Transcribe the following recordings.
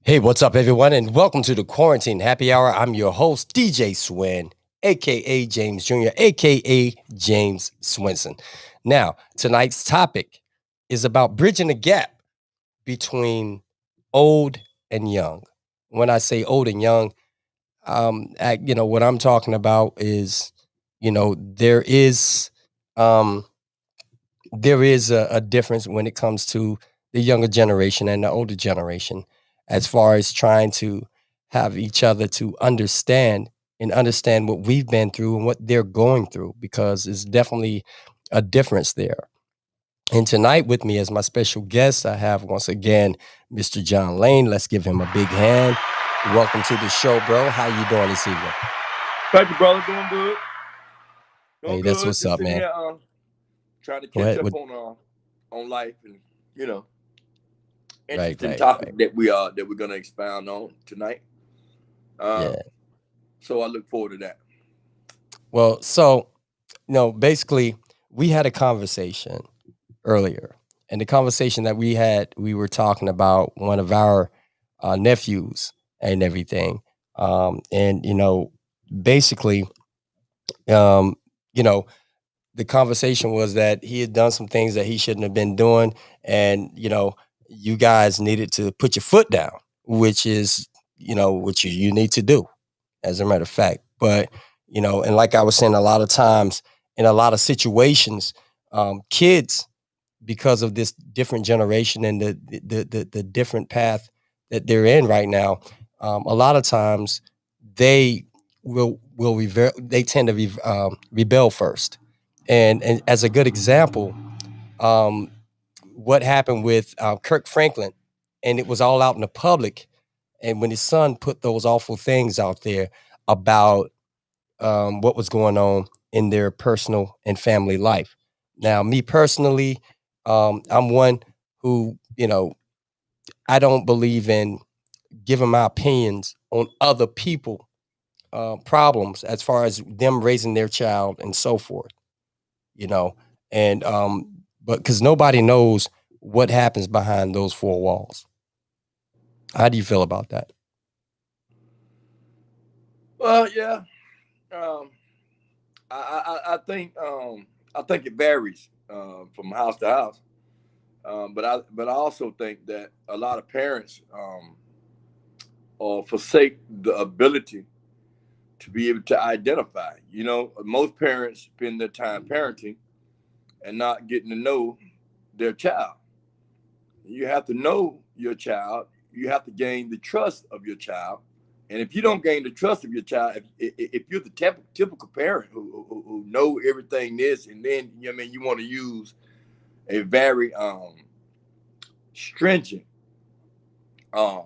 Hey, what's up, everyone, and welcome to the Quarantine Happy Hour. I'm your host, DJ Swin, aka James Jr., aka James Swinson. Now, tonight's topic is about bridging the gap between old and young. When I say old and young, what I'm talking about is, um, there is a difference when it comes to the younger generation and the older generation as far as trying to have each other to understand and understand what we've been through and what they're going through, because it's definitely a difference there. And tonight with me as my special guest, I have once again Mr. John Lane. Let's give him a big hand. Welcome to the show, bro. How you doing this evening? Thank you, brother. Doing good. Doing Hey, that's good. what's Just up, sitting man. here, trying to Go catch ahead. up on life and you know, Right, interesting right, topic right. that we're gonna expound on tonight. Uh, Yeah. so I look forward to that. Well, so no, basically, we had a conversation earlier, and the conversation that we had, we were talking about one of our nephews and everything. And basically, um, you know, the conversation was that he had done some things that he shouldn't have been doing, and you guys needed to put your foot down, which is what you need to do, as a matter of fact. But and like I was saying, a lot of times in a lot of situations, kids, because of this different generation and the different path that they're in right now, a lot of times they they tend to rebel first. And as a good example, um, what happened with Kirk Franklin, and it was all out in the public. And when his son put those awful things out there about what was going on in their personal and family life. Now, me personally, I'm one who, I don't believe in giving my opinions on other people problems as far as them raising their child and so forth, you know, and but because nobody knows what happens behind those four walls. How do you feel about that? Well, yeah. Um, I think it varies from house to house. But I also think that a lot of parents forsake the ability to be able to identify. Most parents spend their time parenting and not getting to know their child. You have to know your child. You have to gain the trust of your child. And if you don't gain the trust of your child, if you're the typical parent who know everything this, and then you want to use a very stringent um,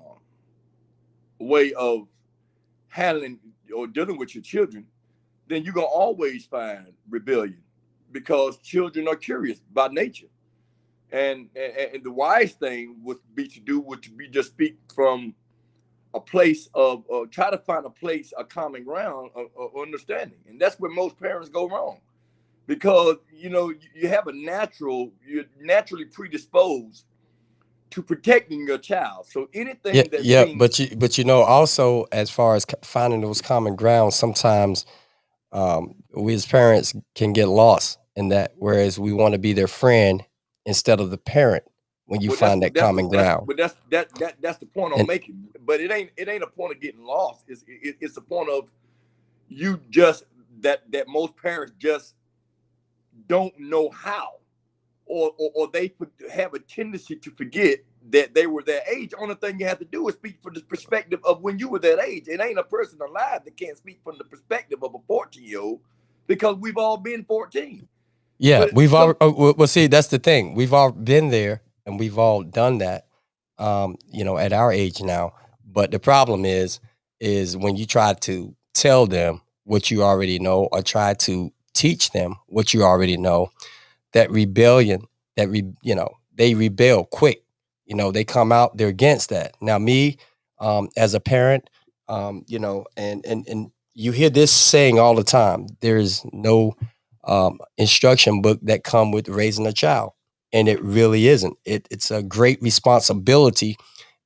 way of handling or dealing with your children, then you're gonna always find rebellion because children are curious by nature. And the wise thing would be just speak from a place of try to find a place, a common ground of understanding, and that's where most parents go wrong because you have you're naturally predisposed to protecting your child. So Yeah, anything that yeah, seems but also as far as finding those common grounds, sometimes we as parents can get lost in that. Whereas we want to be their friend instead of the parent when you well, that's find what that that's the common that's ground. but that's the point I'm And making. But it ain't a point of getting lost. It's a point of you just that most parents just don't know how, or they have a tendency to forget that they were that age. Only thing you have to do is speak from the perspective of when you were that age. It ain't a person alive that can't speak from the perspective of a 14-year-old because we've all been 14. yeah, But we've all some well, see, that's the thing. We've all been there and we've all done that, at our age now. But the problem is when you try to tell them what you already know or try to teach them what you already know, that rebellion, they rebel quick. They come out, they're against that. Now, me, as a parent, and you hear this saying all the time: there is no instruction book that come with raising a child, and it really isn't. It's a great responsibility,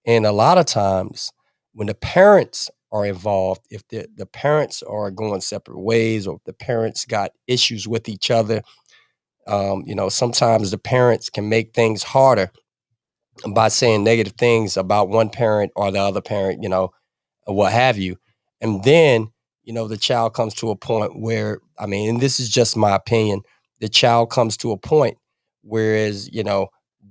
And a lot of times when the parents are involved, if the parents are going separate ways or if the parents got issues with each other, sometimes the parents can make things harder by saying negative things about one parent or the other parent, or what have you. And then, the child comes to a point where, I mean, and this is just my opinion, the child comes to a point whereas,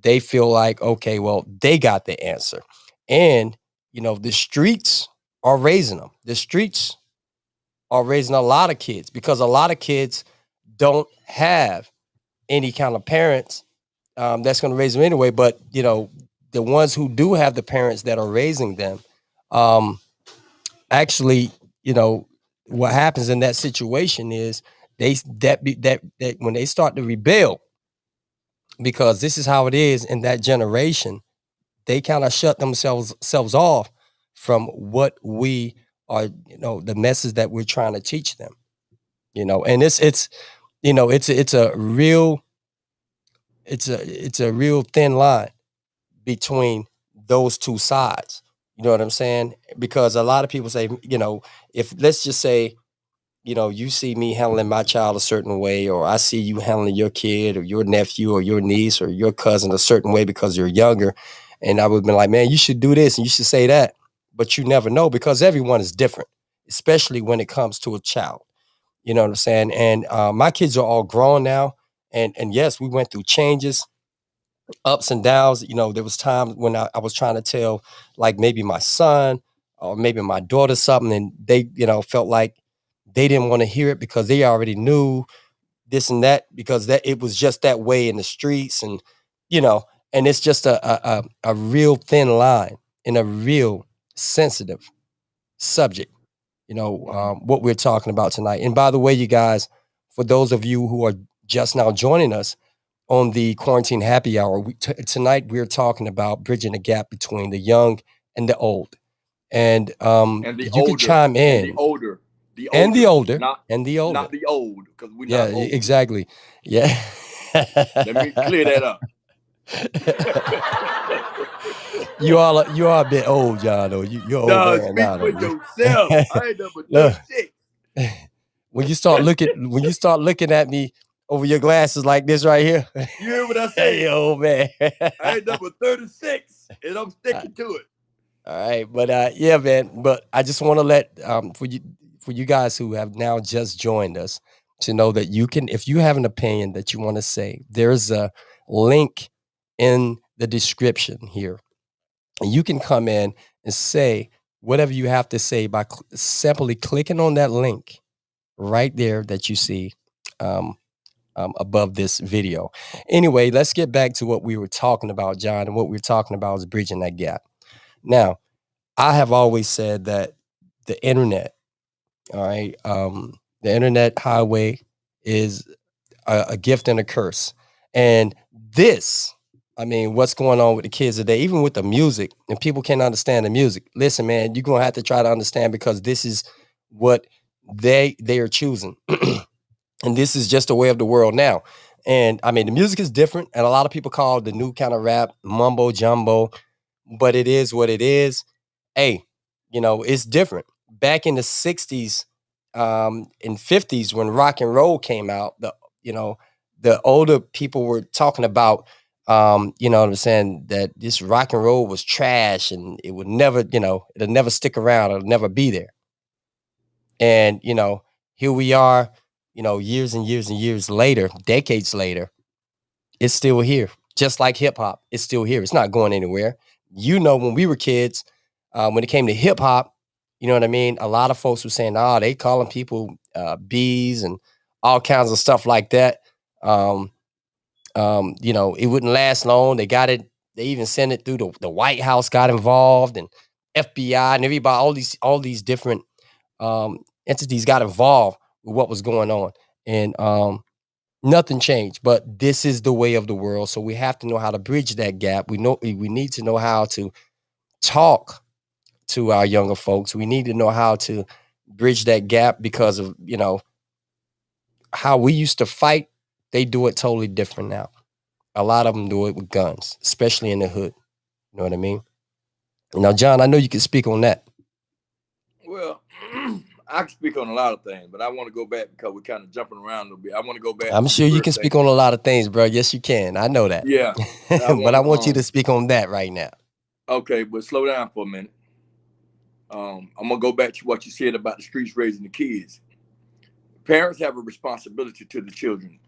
they feel like, okay, well, they got the answer. And, the streets are raising them. The streets are raising a lot of kids because a lot of kids don't have any kind of parents that's going to raise them anyway. But the ones who do have the parents that are raising them, um, actually, you know, what happens in that situation is that when they start to rebel, because this is how it is in that generation, they kind of shut themselves off from what we are, the message that we're trying to teach them. And it's a real it's a real thin line between those two sides. You know what I'm saying? Because a lot of people say, if let's just say, you see me handling my child a certain way, or I see you handling your kid or your nephew or your niece or your cousin a certain way because you're younger. And I would be like, man, you should do this and you should say that. But you never know because everyone is different, especially when it comes to a child. You know what I'm saying? And my kids are all grown now. And yes, we went through changes, ups and downs. There was times when I was trying to tell, like maybe my son or maybe my daughter something, and they, felt like they didn't want to hear it because they already knew this and that because that it was just that way in the streets, and you know, and it's just a real thin line and a real sensitive subject. What we're talking about tonight. And by the way, you guys, for those of you who are just now joining us on the quarantine happy hour, tonight we're talking about bridging the gap between the young and the old. And And the you can older, chime and the in, older, the and the older, older, not and the older. not the old, because we're Yeah, not old. exactly. Yeah. Let me clear that up. You are a bit old, John. Though you're old Nah, man speak now, for though. yourself. I ain't number Look, 36. when you start looking at me over your glasses like this right here, You hear what I hey, said? old man. I ain't number 36, and I'm sticking to it. All right, but yeah, man. But I just want to let for you guys who have now just joined us to know that you can, if you have an opinion that you want to say, there's a link in the description here, and you can come in and say whatever you have to say by simply clicking on that link right there that you see um, above this video. Anyway, let's get back to what we were talking about, John, and what we were talking about is bridging that gap. Now, I have always said that the internet, all right, the internet highway is a gift and a curse. And this, I mean, what's going on with the kids today, even with the music, and people can't understand the music. Listen, man, you're gonna have to try to understand because this is what they are choosing. And this is just the way of the world now. And I mean, the music is different, and a lot of people call it the new kind of rap, mumbo jumbo, but it is what it is. Hey, it's different. Back in the 60s, and 50s, when rock and roll came out, you know, the older people were talking about, you know what I'm saying, that this rock and roll was trash and it would never, it'll never stick around, it'll never be there. And, here we are, years and years and years later, decades later, it's still here. Just like hip hop, it's still here. It's not going anywhere. When we were kids, when it came to hip hop, you know what I mean? A lot of folks were saying, oh, they calling people bees and all kinds of stuff like that. Um, it wouldn't last long. They even sent it through the White House got involved, and FBI and everybody, all these different entities got involved with what was going on. And nothing changed, but this is the way of the world. So we have to know how to bridge that gap. We need to know how to talk to our younger folks. We need to know how to bridge that gap because of, how we used to fight. They do it totally different now. A lot of them do it with guns, especially in the hood. You know what I mean? Now, John, I know you can speak on that. Well, I can speak on a lot of things, but I want to go back because we're kind of jumping around a little bit. I want to go back I'm to the sure you first can thing. speak on a lot of things, bro. Yes, you can. I know that. Yeah, I But want I to. want you to speak on that right now. Okay, but slow down for a minute. I'm gonna go back to what you said about the streets raising the kids. Parents have a responsibility to the children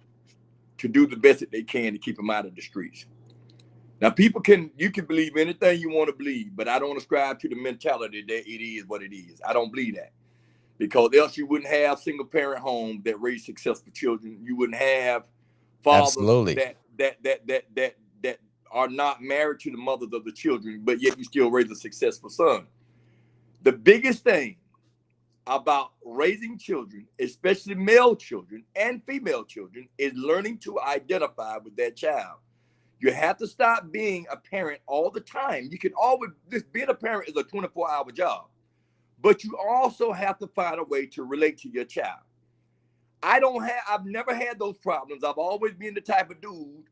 to do the best that they can to keep them out of the streets. Now, you can believe anything you want to believe, but I don't ascribe to the mentality that it is what it is. I don't believe that because else you wouldn't have single parent homes that raise successful children. You wouldn't have fathers Absolutely. that are not married to the mothers of the children, but yet you still raise a successful son. The biggest thing about raising children, especially male children and female children, is learning to identify with that child. You have to stop being a parent all the time. You can always, this being a parent is a 24-hour job, but you also have to find a way to relate to your child. I've never had those problems. I've always been the type of dude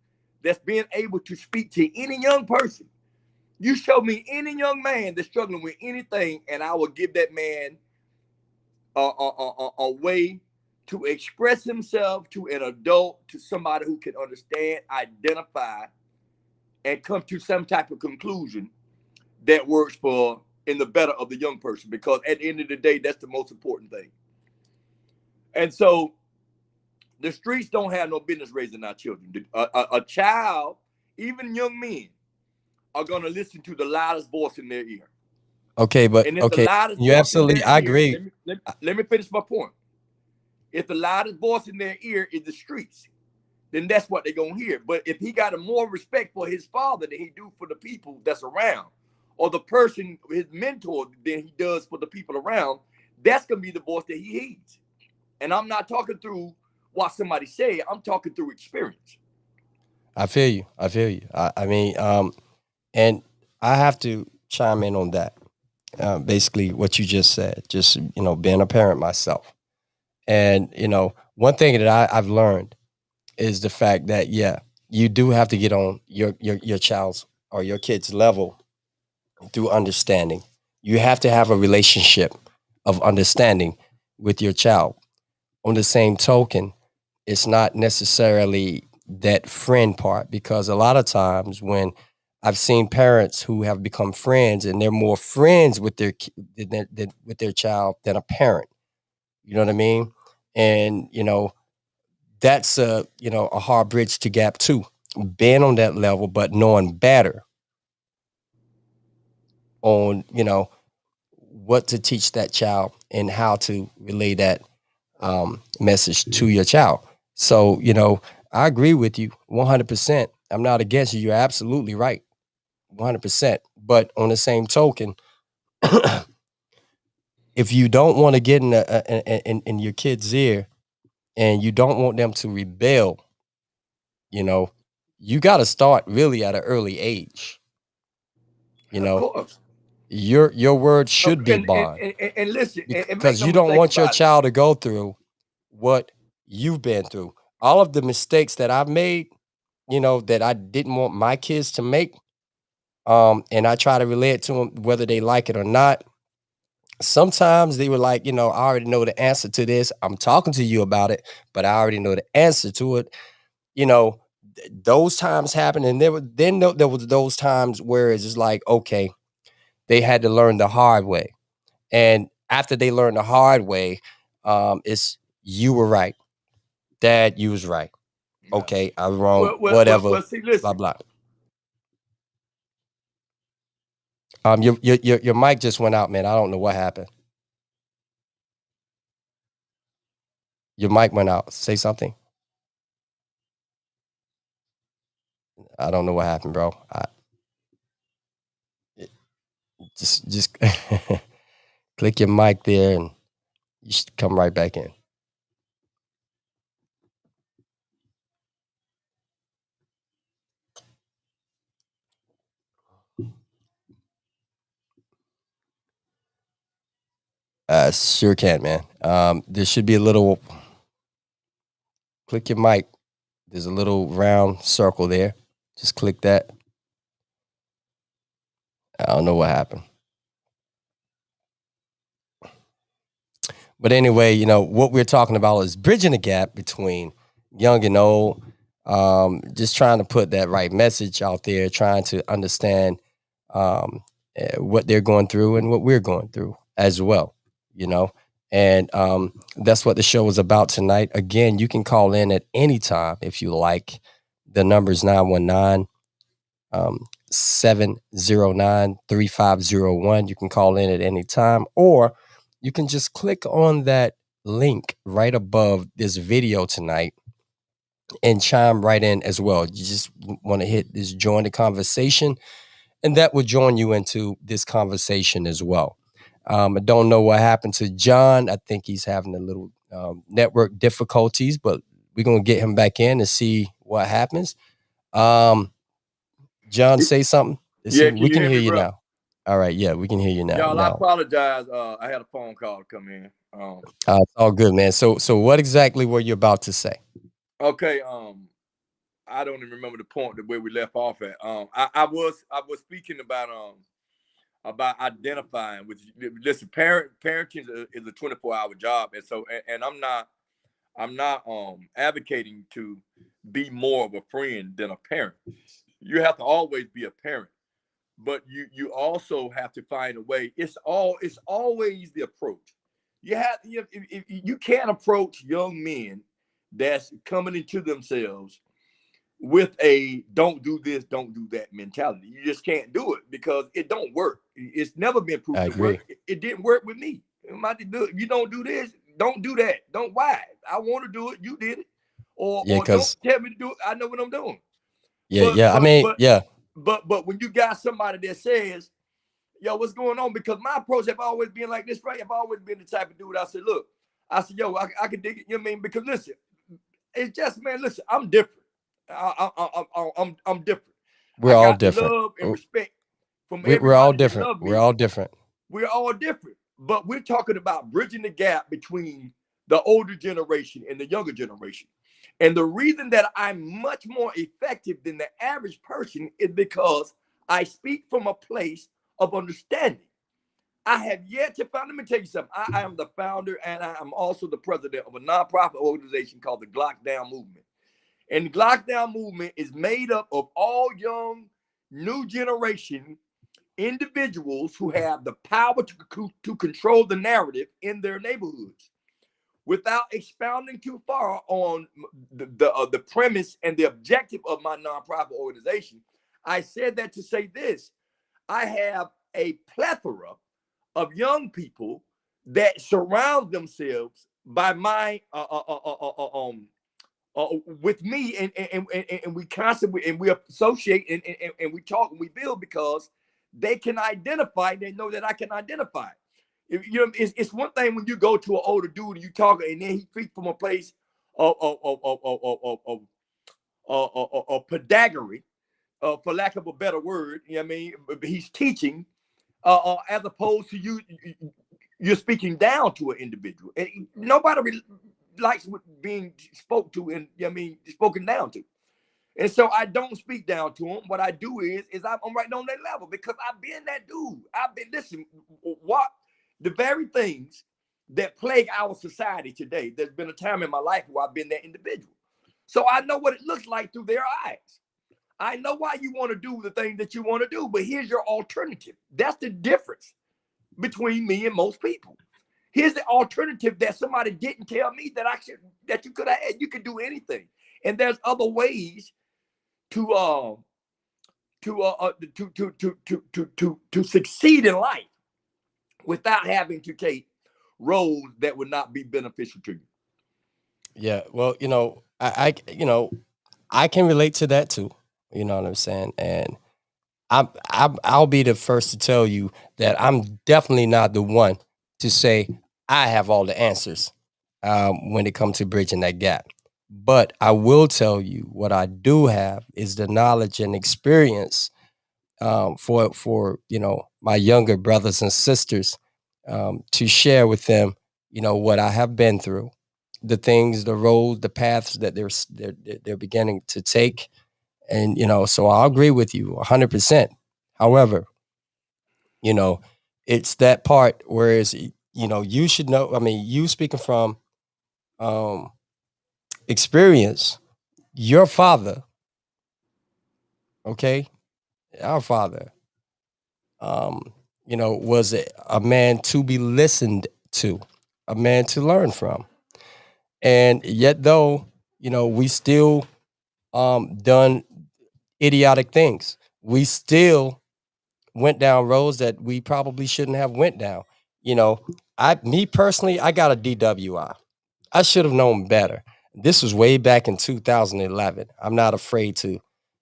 that's being able to speak to any young person. You show me any young man that's struggling with anything, and I will give that man a way to express himself to an adult, to somebody who can understand, identify, and come to some type of conclusion that works for in the better of the young person. Because at the end of the day, that's the most important thing. And so the streets don't have no business raising our children. A child, even young men, are going to listen to the loudest voice in their ear. Okay, but And if the okay, loudest you voice in absolutely. their I ear, agree. let me finish my point. If the loudest voice in their ear is the streets, then that's what they're gonna hear. But if he got a more respect for his father than he do for the people that's around, or the person, his mentor, than he does for the people around, that's gonna be the voice that he heeds. And I'm not talking through what somebody said, I'm talking through experience. I feel you. I feel you. I mean, and I have to chime in on that. Basically, what you just said. Just being a parent myself, and one thing that I've learned is the fact that yeah, you do have to get on your child's or your kid's level through understanding. You have to have a relationship of understanding with your child. On the same token, it's not necessarily that friend part because a lot of times when I've seen parents who have become friends and they're more friends with with their child than a parent. You know what I mean? And that's a hard bridge to gap too. Being on that level, but knowing better on what to teach that child and how to relay that message to your child. So, I agree with you 100%. I'm not against you. You're absolutely right, 100%. But on the same token, if you don't want to get in your kid's ear and you don't want them to rebel, you know, you got to start really at an early age. You Of know, course. your word should be And bond listen, and make because no you don't mistake want your about it. child to go through what you've been through. All of the mistakes that I've made, that I didn't want my kids to make, and I try to relay it to them whether they like it or not. Sometimes they were like, I already know the answer to this. I'm talking to you about it, but I already know the answer to it. You know, those times happen, and there was those times where it's just like, okay, they had to learn the hard way, and after they learned the hard way, it's you were right, Dad, you was right. Yeah. Okay, I'm wrong. Whatever, Well, see, blah listen. blah. Your mic just went out, man. I don't know what happened. Your mic went out. Say something. I don't know what happened, bro. I just click your mic there, and you should come right back in. Sure can, man. There should be a little. Click your mic. There's a little round circle there. Just click that. I don't know what happened. But anyway, what we're talking about is bridging the gap between young and old. Just trying to put that right message out there, trying to understand um, what they're going through and what we're going through as well, you know. And that's what the show is about tonight. Again, you can call in at any time if you like. The number is 919 709 3501. You can call in at any time, or you can just click on that link right above this video tonight and chime right in as well. You just want to hit this join the conversation, and that will join you into this conversation as well. I don't know what happened to John. I think he's having a little network difficulties, but we're going to get him back in and see what happens. John, say something. Yeah, can We you can hear hear me, you bro? now. All right, yeah, we can hear you now. Y'all, I apologize. I had a phone call come in. It's all good, man. So what exactly were you about to say? Okay. I don't even remember the point where we left off at. I was speaking about identifying with. Listen, parenting is a 24-hour job, and so and I'm not advocating to be more of a friend than a parent. You have to always be a parent, but you also have to find a way. It's always the approach. You can't approach young men that's coming into themselves with a don't do this, don't do that mentality. You just can't do it because it don't work. It's never been I proved to agree. work. It didn't work with me. You don't do this, don't do that. Don't why. I want to do it, you did it. Or Yeah, or don't because tell me to do it. I know what I'm doing. But yeah. I but mean, but yeah, but when you got somebody that says, yo, what's going on? Because my approach have always been like this, right? I've always been the type of dude. I said, look, yo, I can dig it. You know what I mean? Because listen, it's just, man, listen, I'm different. I'm different. we're I all got the different. love and respect from We're all everybody that different. love We're me. all different. We're all different, but we're talking about bridging the gap between the older generation and the younger generation. And the reason that I'm much more effective than the average person is because I speak from a place of understanding. I have yet to find, let me tell you something. I am the founder and I am also the president of a nonprofit organization called the Glock Down Movement. And the Glock Down Movement is made up of all young, new generation individuals who have the power to control the narrative in their neighborhoods. Without expounding too far on the premise and the objective of my nonprofit organization, I said that to say this: I have a plethora of young people that surround themselves by my with me, and we constantly and we associate and we talk and we build because they can identify. They know that I can identify. If, you know, it's one thing when you go to an older dude and you talk, and then he speaks from a place of pedagogy, for lack of a better word. You know what I mean? He's teaching, as opposed to you're speaking down to an individual. And nobody likes being spoke to and, you know what I mean, spoken down to. And so I don't speak down to him. What I do is I'm right on that level because I've been that dude. I've been, listen, what the very things that plague our society today, there's been a time in my life where I've been that individual. So I know what it looks like through their eyes. I know why you want to do the thing that you want to do, but here's your alternative. That's the difference between me and most people. Here's the alternative that somebody didn't tell me that you could have had. You could do anything, and there's other ways to succeed in life without having to take roles that would not be beneficial to you. Yeah. Well, I can relate to that too. You know what I'm saying? And I'll be the first to tell you that I'm definitely not the one to say I have all the answers when it comes to bridging that gap. But I will tell you what I do have is the knowledge and experience for my younger brothers and sisters, to share with them what I have been through, the things, the roads, the paths that they're beginning to take, and so I agree with you 100%. However, You know, it's that part whereas you should know. I mean, you speaking from um experience, your father, okay, our father, um, was a man to be listened to, a man to learn from. And yet though, we still done idiotic things. We still went down roads that we probably shouldn't have went down. You know, me personally, I got a DWI. I should have known better. This was way back in 2011. I'm not afraid to,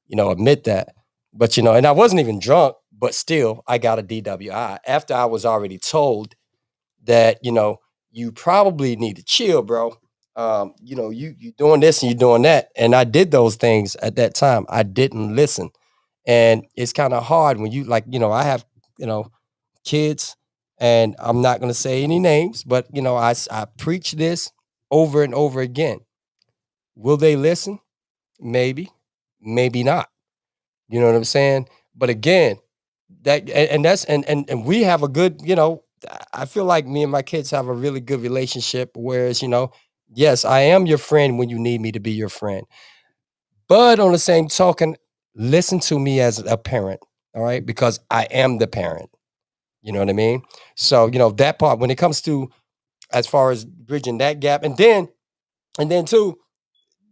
admit that. But and I wasn't even drunk, but still I got a DWI after I was already told that, you probably need to chill, bro. You doing this and you doing that. And I did those things at that time. I didn't listen. And it's kind of hard when you like, I have, you know, kids, and I'm not going to say any names, but I preach this over and over again. Will they listen? Maybe, maybe not. You know what I'm saying? But again, and that's and we have a good, I feel like me and my kids have a really good relationship. Whereas, yes, I am your friend when you need me to be your friend. But on the same token, listen to me as a parent, all right? Because I am the parent. You know what I mean? So, that part when it comes to as far as bridging that gap, and then too,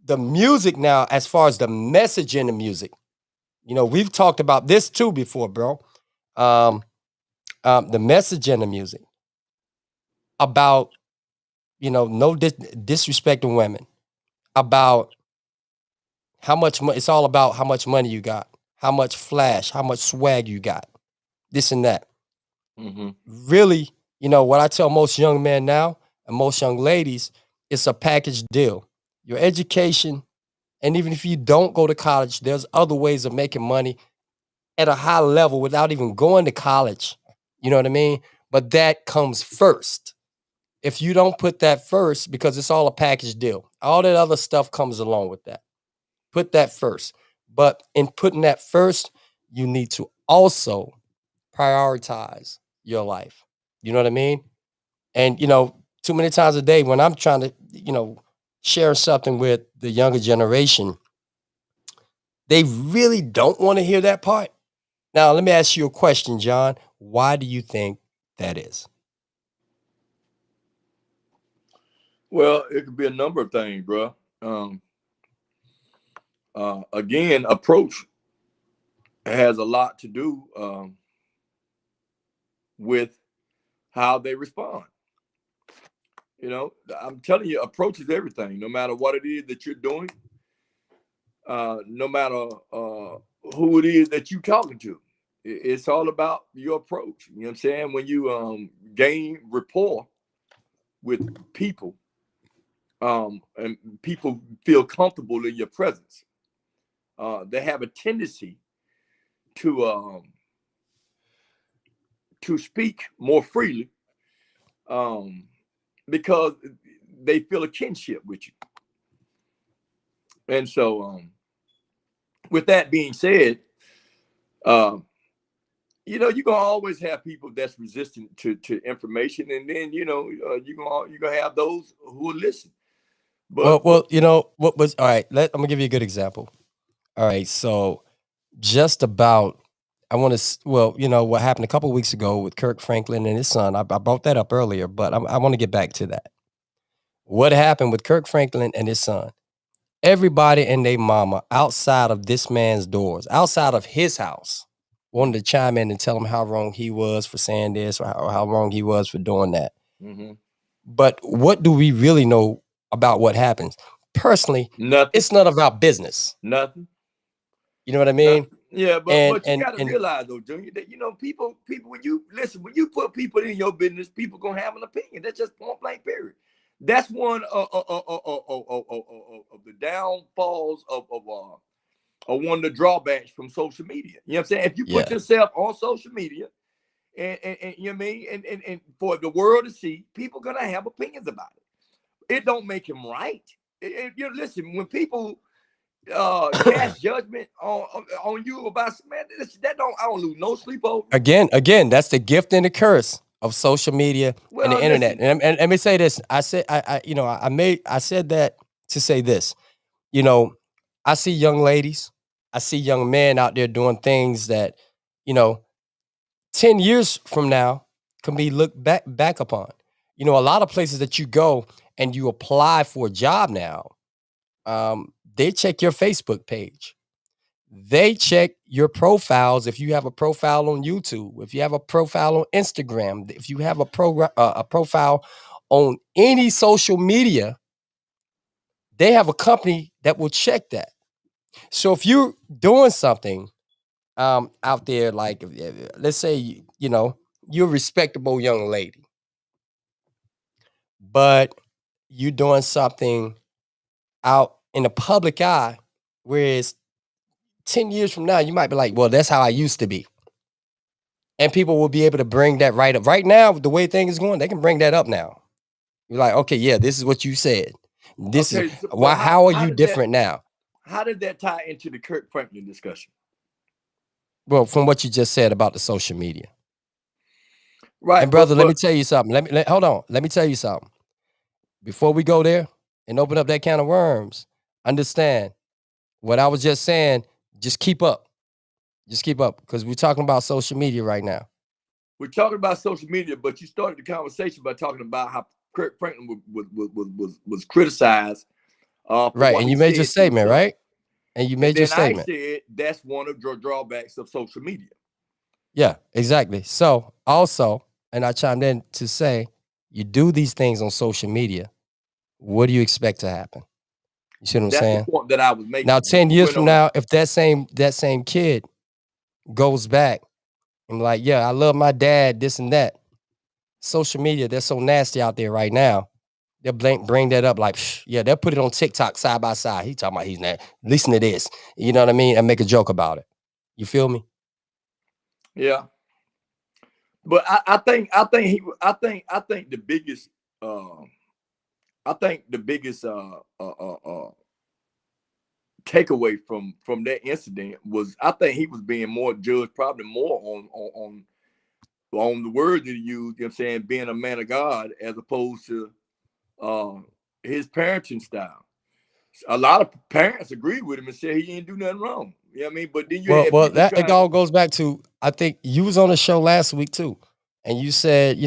the music now, as far as the message in the music, we've talked about this too before, bro. Um, the message in the music about, no disrespecting women, about how much money, it's all about how much money you got, how much flash, how much swag you got, this and that. Mm-hmm. Really, what I tell most young men now and most young ladies, it's a package deal. Your education, and even if you don't go to college, there's other ways of making money at a high level without even going to college. You know what I mean? But that comes first. If you don't put that first, because it's all a package deal, all that other stuff comes along with that. Put that first. But in putting that first, you need to also prioritize your life. You know what I mean? And too many times a day when I'm trying to, share something with the younger generation, they really don't want to hear that part. Now, let me ask you a question, John. Why do you think that is? Well, it could be a number of things, bro. Again, approach has a lot to do with how they respond. I'm telling you, approach is everything. No matter what it is that you're doing, no matter who it is that you're talking to, it's all about your approach. You know what I'm saying? When you gain rapport with people, and people feel comfortable in your presence, they have a tendency to speak more freely, um, because they feel a kinship with you. And so, with that being said, um, you're gonna always have people that's resistant to information, and then you're gonna have those who will listen. Well, But well, what was all right. I'm gonna give you a good example. All right, so just about, I want to. Well, what happened a couple of weeks ago with Kirk Franklin and his son. I brought that up earlier, but I want to get back to that. What happened with Kirk Franklin and his son? Everybody and their mama outside of this man's doors, outside of his house, wanted to chime in and tell him how wrong he was for saying this, or how wrong he was for doing that. mm-hmm. But what do we really know about what happens? Personally, Nothing, it's none of our business. nothing, You know what I mean? nothing. Yeah, but And but you and got to and realize though, Junior, that people when you listen, when you put people in your business, people gonna have an opinion. That's just point blank. Period. That's one of the downfalls of one of the drawbacks from social media. You know what I'm saying? If you put yeah, yourself on social media, and you know what I mean, and for the world to see, people gonna have opinions about it. It don't make him right. Listen, when people cast judgment on you about, man, that don't, I don't lose no sleep over. Again, that's the gift and the curse of social media and the Well, internet. listen, And let me say this. I said, I said that to say this. You know, I see young ladies, I see young men out there doing things that, you know, 10 years from now can be looked back upon. You know, a lot of places that you go and you apply for a job now, they check your Facebook page. They check your profiles. If you have a profile on YouTube, if you have a profile on Instagram, if you have a profile on any social media, they have a company that will check that. So if you're doing something out there, like let's say you know you're a respectable young lady, but you're doing something out in the public eye, whereas 10 years from now you might be like, well, that's how I used to be. And people will be able to bring that right up. Right now, the way things going, they can bring that up now. You're like, okay, yeah, this is what you said. This is okay, so, why. but How are you different now? how did that tie into the Kirk Franklin discussion? Well, from what you just said about the social media. Right, And brother, let me but tell you something. Hold on. Let me tell you something. Before we go there and open up that can of worms, understand what I was just saying. Just keep up. Just keep up, because we're talking about social media right now. we're talking about social media, but you started the conversation by talking about how Kirk Franklin was criticized for Right. what And he you made your said to his statement, son. right? And you And made your then I statement. said that's one of the drawbacks of social media. Yeah, exactly. So also, and I chimed in to say, you do these things on social media. What do you expect to happen? You see what I'm That's the saying? point that I was Now, making. But 10 you years went from on. now, if that same kid goes back and like, yeah, I love my dad, this and that. Social media, they're so nasty out there right now. They'll bring that up like, yeah, they'll put it on TikTok side by side. He talking about he's not. Listen to this. You know what I mean? And make a joke about it. You feel me? Yeah, but I think the biggest uh, I think the biggest takeaway from that incident was, I think he was being more judged, probably more on the words that he used. You know what I'm saying, being a man of God, as opposed to uh, his parenting style. A lot of parents agreed with him and said he didn't do nothing wrong. You know what I mean? But then you Well, had well, people that it trying. all goes back to, I think you was on the show last week too, and you said,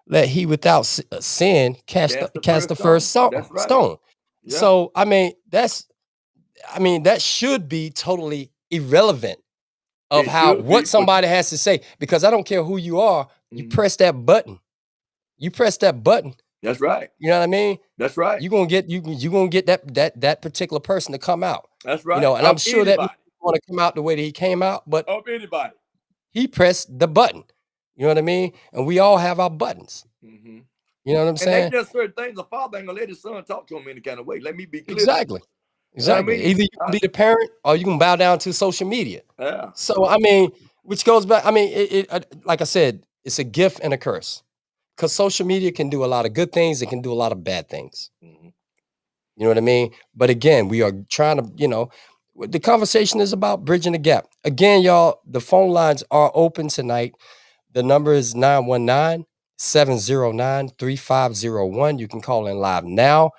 let he without sin That's the cast first the first stone. That's right. stone. Yeah. So I mean that should be totally irrelevant of It should be, what but somebody has to say, because I don't care who you are. You mm, press that button. You press that button. that's right. You know what I mean? That's right. You gonna get you gonna get that particular person to come out. That's right. And I'm Of sure that anybody. want to come out the way that he came out, but Of anybody. he pressed the button. You know what I mean? And we all have our buttons. Mm-hmm. You know what I'm And they saying? just certain things. A father ain't gonna let his son talk to him any kind of way. Let me be clear now. Exactly. You know what I Exactly. mean? Either you can be the parent or you can bow down to social media. Yeah. So I mean, which goes back. I mean, like I said, it's a gift and a curse, because social media can do a lot of good things. It can do a lot of bad things. Mm-hmm. You know what I mean? But again, we are trying to, the conversation is about bridging the gap. Again, y'all, the phone lines are open tonight. The number is 919-709-3501. You can call in live now.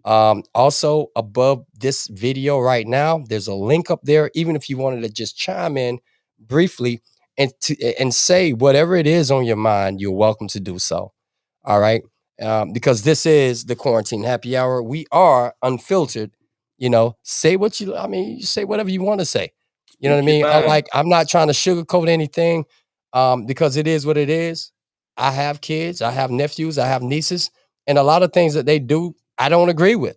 Also, above this video right now, there's a link up there. Even if you wanted to just chime in briefly and say whatever it is on your mind, you're welcome to do so. All right. Because this is the Quarantine Happy Hour. We are unfiltered. Say what you say whatever you want to say. You know what I Speak your mean? mind. I'm not trying to sugarcoat anything, because it is what it is. I have kids, I have nephews, I have nieces, and a lot of things that they do, I don't agree with.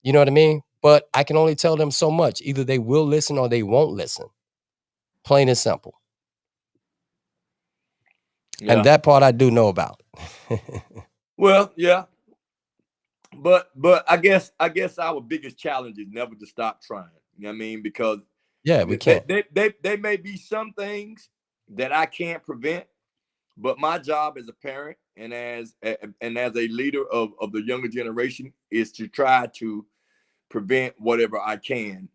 You know what I mean? But I can only tell them so much. Either they will listen or they won't listen. Plain and simple. And Yeah. that part I do know about. Well, yeah. But I guess our biggest challenge is never to stop trying. You know what I mean? Because Yeah, we can't. they may be some things that I can't prevent, but my job as a parent and as a leader of the younger generation is to try to prevent whatever I can.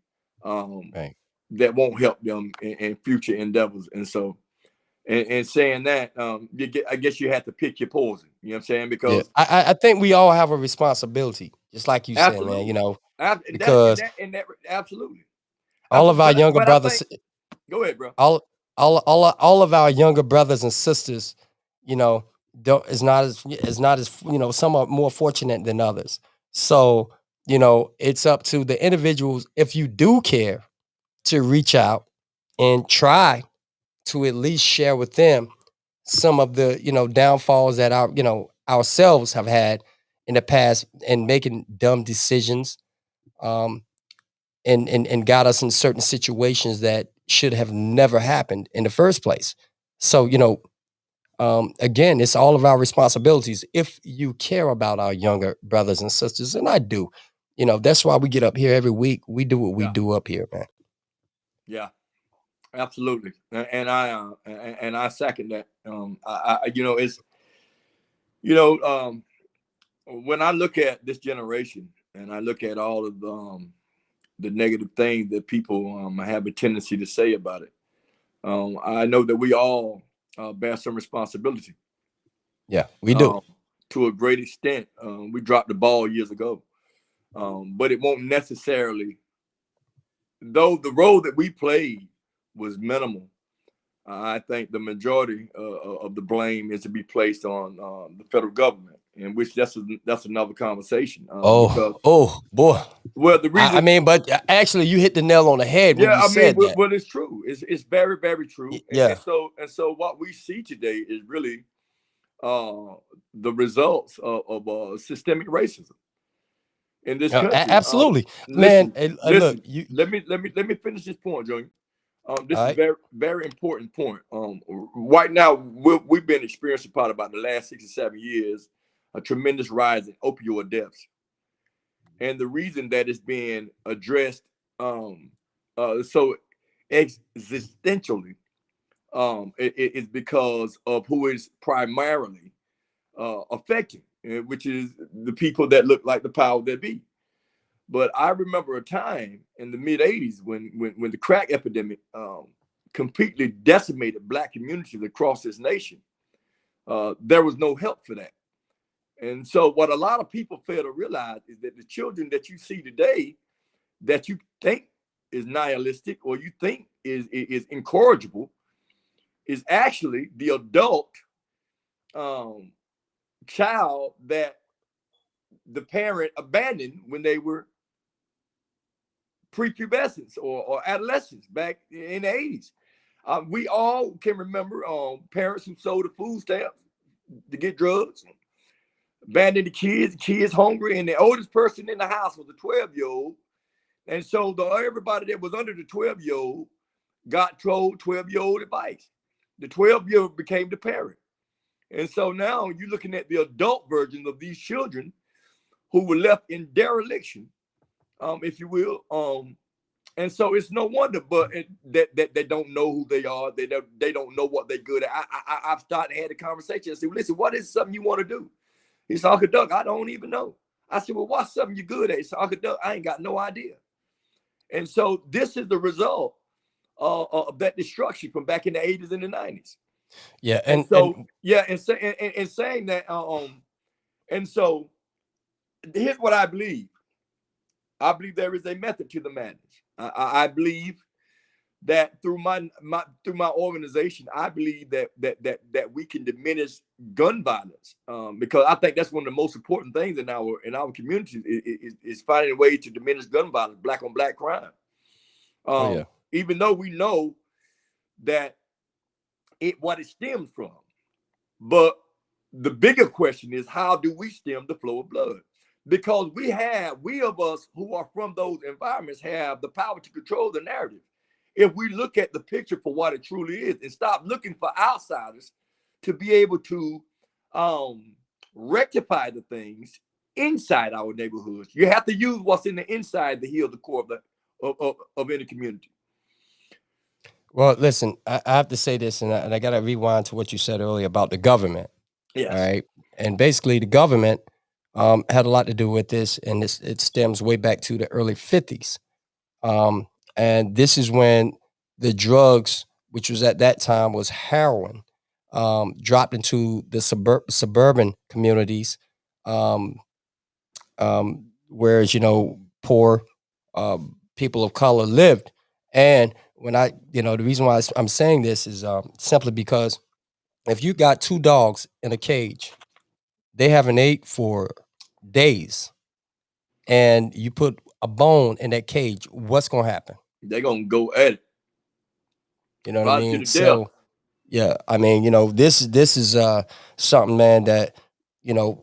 Right. that won't help them in future endeavors. And so, and saying that, I guess you have to pick your poison. You know what I'm saying? Yeah. Because I think we all have a responsibility, just like you said, man, absolutely, because absolutely. all of our younger But I think, brothers, go ahead, bro. all of our younger brothers and sisters, you know, don't is not as some are more fortunate than others. So, it's up to the individuals, if you do care, to reach out and try to at least share with them some of the, downfalls that ourselves have had in the past and making dumb decisions, um, and got us in certain situations that should have never happened in the first place. So, again, it's all of our responsibilities. If you care about our younger brothers and sisters, and I do, that's why we get up here every week. We do what we Yeah. do up here, man. Yeah, absolutely. And I second that. It's, when I look at this generation and I look at all of the negative things that people have a tendency to say about it, I know that we all bear some responsibility. Yeah, we do. To a great extent. We dropped the ball years ago, but it won't necessarily, though the role that we played was minimal. I think the majority of the blame is to be placed on the federal government, in which that's another conversation. Because, Boy. well, the reason, I mean, but actually, you hit the nail on the head when you said that. well, it's true. It's very, very true. Yeah. And so what we see today is really the results of systemic racism in this country. Absolutely, Listen, man. listen. Look, Let me finish this point, Junior. This is right. very, very important point. Right now, we've been experiencing probably about the last 6 or 7 years a tremendous rise in opioid deaths, and the reason that it's being addressed so existentially is because of who is primarily affecting, which is the people that look like the power that be. But I remember a time in the mid 80s when the crack epidemic completely decimated Black communities across this nation. There was no help for that. And so what a lot of people fail to realize is that the children that you see today that you think is nihilistic or you think is incorrigible is actually the adult child that the parent abandoned when they were prepubescence or adolescents back in the 80s. We all can remember parents who sold the food stamps to get drugs, abandoned the kids hungry, and the oldest person in the house was a 12-year-old. And so everybody that was under the 12-year-old got told 12-year-old advice. The 12-year-old became the parent. And so now you're looking at the adult versions of these children who were left in dereliction, if you will. And so it's no wonder, but that they don't know who they are. They don't know what they're good at. I've started had a conversation. I said, well, listen, what is something you want to do? He said, Uncle Doug, I don't even know. I said, well, what's something you're good at? He said, Uncle Doug, I ain't got no idea. And so this is the result of that destruction from back in the 80s and the 90s. Yeah, and saying that, and so here's what I believe. I believe there is a method to the madness. I believe that through my organization, I believe that we can diminish gun violence, because I think that's one of the most important things in our community is finding a way to diminish gun violence, Black on Black crime. Even though we know that what it stems from, but the bigger question is, how do we stem the flow of blood? Because we of us who are from those environments have the power to control the narrative. If we look at the picture for what it truly is and stop looking for outsiders to be able to rectify the things inside our neighborhoods, you have to use what's in the inside to heal the core of any community. Well, listen, I have to say this, and I got to rewind to what you said earlier about the government. Yes. All right. And basically, the government had a lot to do with this, and it stems way back to the early 50s. And this is when the drugs, which was at that time was heroin, dropped into the suburban communities, um, whereas poor people of color lived. And when the reason why I'm saying this is simply because if you got two dogs in a cage, they haven't ate for days, and you put a bone in that cage, what's gonna happen? They're gonna go at it. You know what I Right to mean? the death. So yeah, I mean, this is something, man, that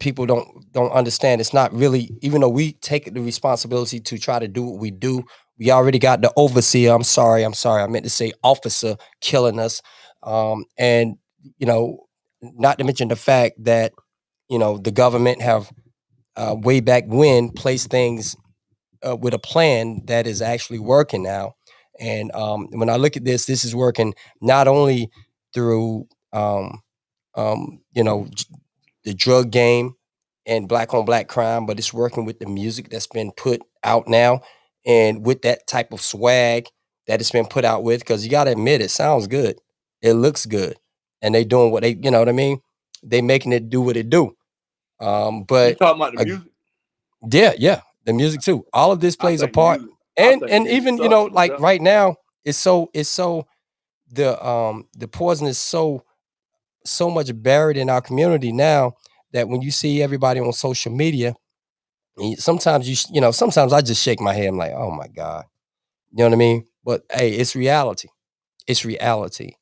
people don't understand. It's not really, even though we take the responsibility to try to do what we do, we already got the overseer. I'm sorry, I meant to say officer killing us. And you know, not to mention the fact that the government have way back when placed things with a plan that is actually working now. And when I look at this is working not only through the drug game and black on black crime, but it's working with the music that's been put out now, and with that type of swag that it's been put out with. Because you got to admit, it sounds good, it looks good, and they doing what they, you know what I mean. They making it do what it do. You But talking about the music? yeah, the music too. All of this I plays a think the part, music. I and think the music even sucks like myself. right now, it's so the poison is so much buried in our community now that when you see everybody on social media, sometimes sometimes I just shake my head. I'm like, oh my god, you know what I mean? But hey, it's reality. It's reality.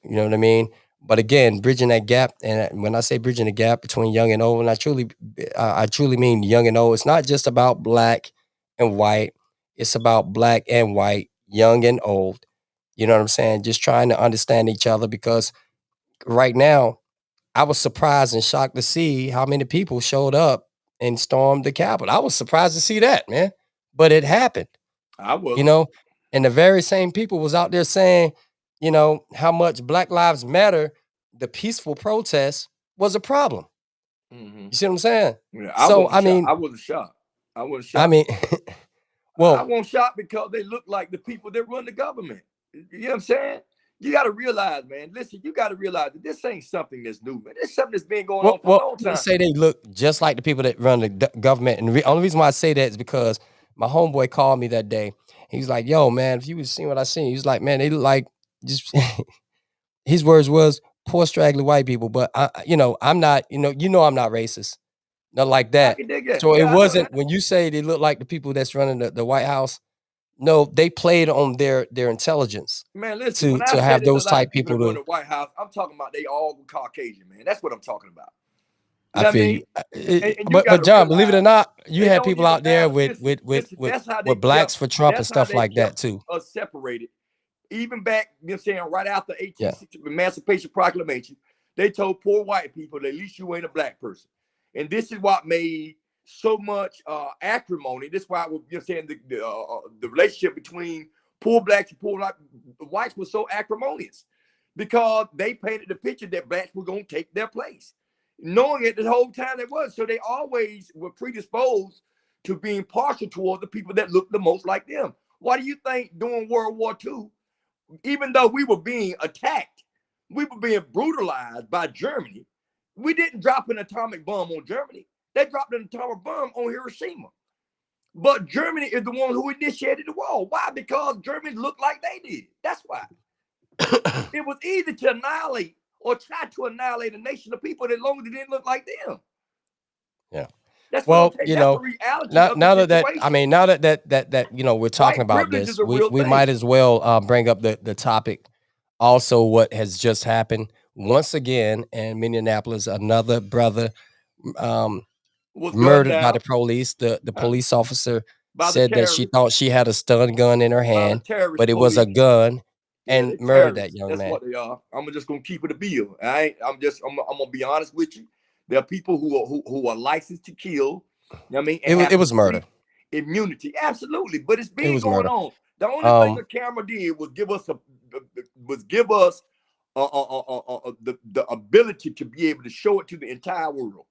You know what I mean? But again, bridging that gap, and when I say bridging the gap between young and old, and I truly mean young and old. It's not just about black and white. It's about black and white, young and old. You know what I'm saying? Just trying to understand each other, because right now, I was surprised and shocked to see how many people showed up and stormed the Capitol. I was surprised to see that, man. But it happened, I you wasn't. know, and the very same people was out there saying, how much Black Lives Matter, the peaceful protest, was a problem. Mm-hmm. You see what I'm saying? Yeah, I So wasn't I shocked. mean, I wasn't shocked. I wasn't I shocked. mean, I well, wasn't shocked because they look like the people that run the government. You know what I'm saying? You got to realize, man. Listen, you got to realize that this ain't something that's new, man. It's something that's been going on for a long I wouldn't time. say they look just like the people that run the government. And the only reason why I say that is because my homeboy called me that day. He was like, "Yo, man, if you was seeing what I seen," he was like, "Man, they look like just." His words was poor straggly white people. But I'm not. I'm not racist. Not like I that. can dig that. So it Yeah, I know wasn't that. when you say they look like the people that's running the White House. No, they played on their intelligence Man, listen, to when I say have they those look like the type people people that run to. the White House, I'm talking about they all Caucasian, man. That's what I'm talking about. You I know what I feel mean? you. And you got But to John, believe it or realize not, you it had don't people even out there matter. with Listen, listen, that's how they blacks kept, for Trump and that's how stuff they like that kept too. us separated. Even back, you know what I'm saying, right after Yeah. 1860 Emancipation Proclamation, they told poor white people, at least you ain't a black person. And this is what made so much acrimony. This is why, you know what I'm saying, the relationship between poor blacks and poor whites was so acrimonious, because they painted the picture that blacks were going to take their place, knowing it the whole time they was. So they always were predisposed to being partial toward the people that looked the most like them. Why do you think during World War II, even though we were being attacked, we were being brutalized by Germany, we didn't drop an atomic bomb on Germany? They dropped an atomic bomb on Hiroshima. But Germany is the one who initiated the war. Why? Because Germans looked like they did. That's why. It was easy to annihilate or try to annihilate a nation of people as long as they didn't look like them. Yeah. That's what I'm Well, saying. That's the reality of the now that I situation. mean, now that we're talking White about privilege is this, a real we thing. might as well bring up the topic. Also, what has just happened once again in Minneapolis, another brother um, Was gunned murdered by down the police. The police officer by the said that she terrorists. thought she had a stun gun in her By the hand, terrorist but it was a police. gun, Yeah, and they murdered that terrorists. young That's man. what they are. I'm just gonna keep it a bill. I'm gonna be honest with you. There are people who are licensed to kill. You know what I mean, and It have was murder. complete immunity. Absolutely, but it's It been was going murder. on. The only thing Um, the camera did was give us the ability to be able to show it to the entire world.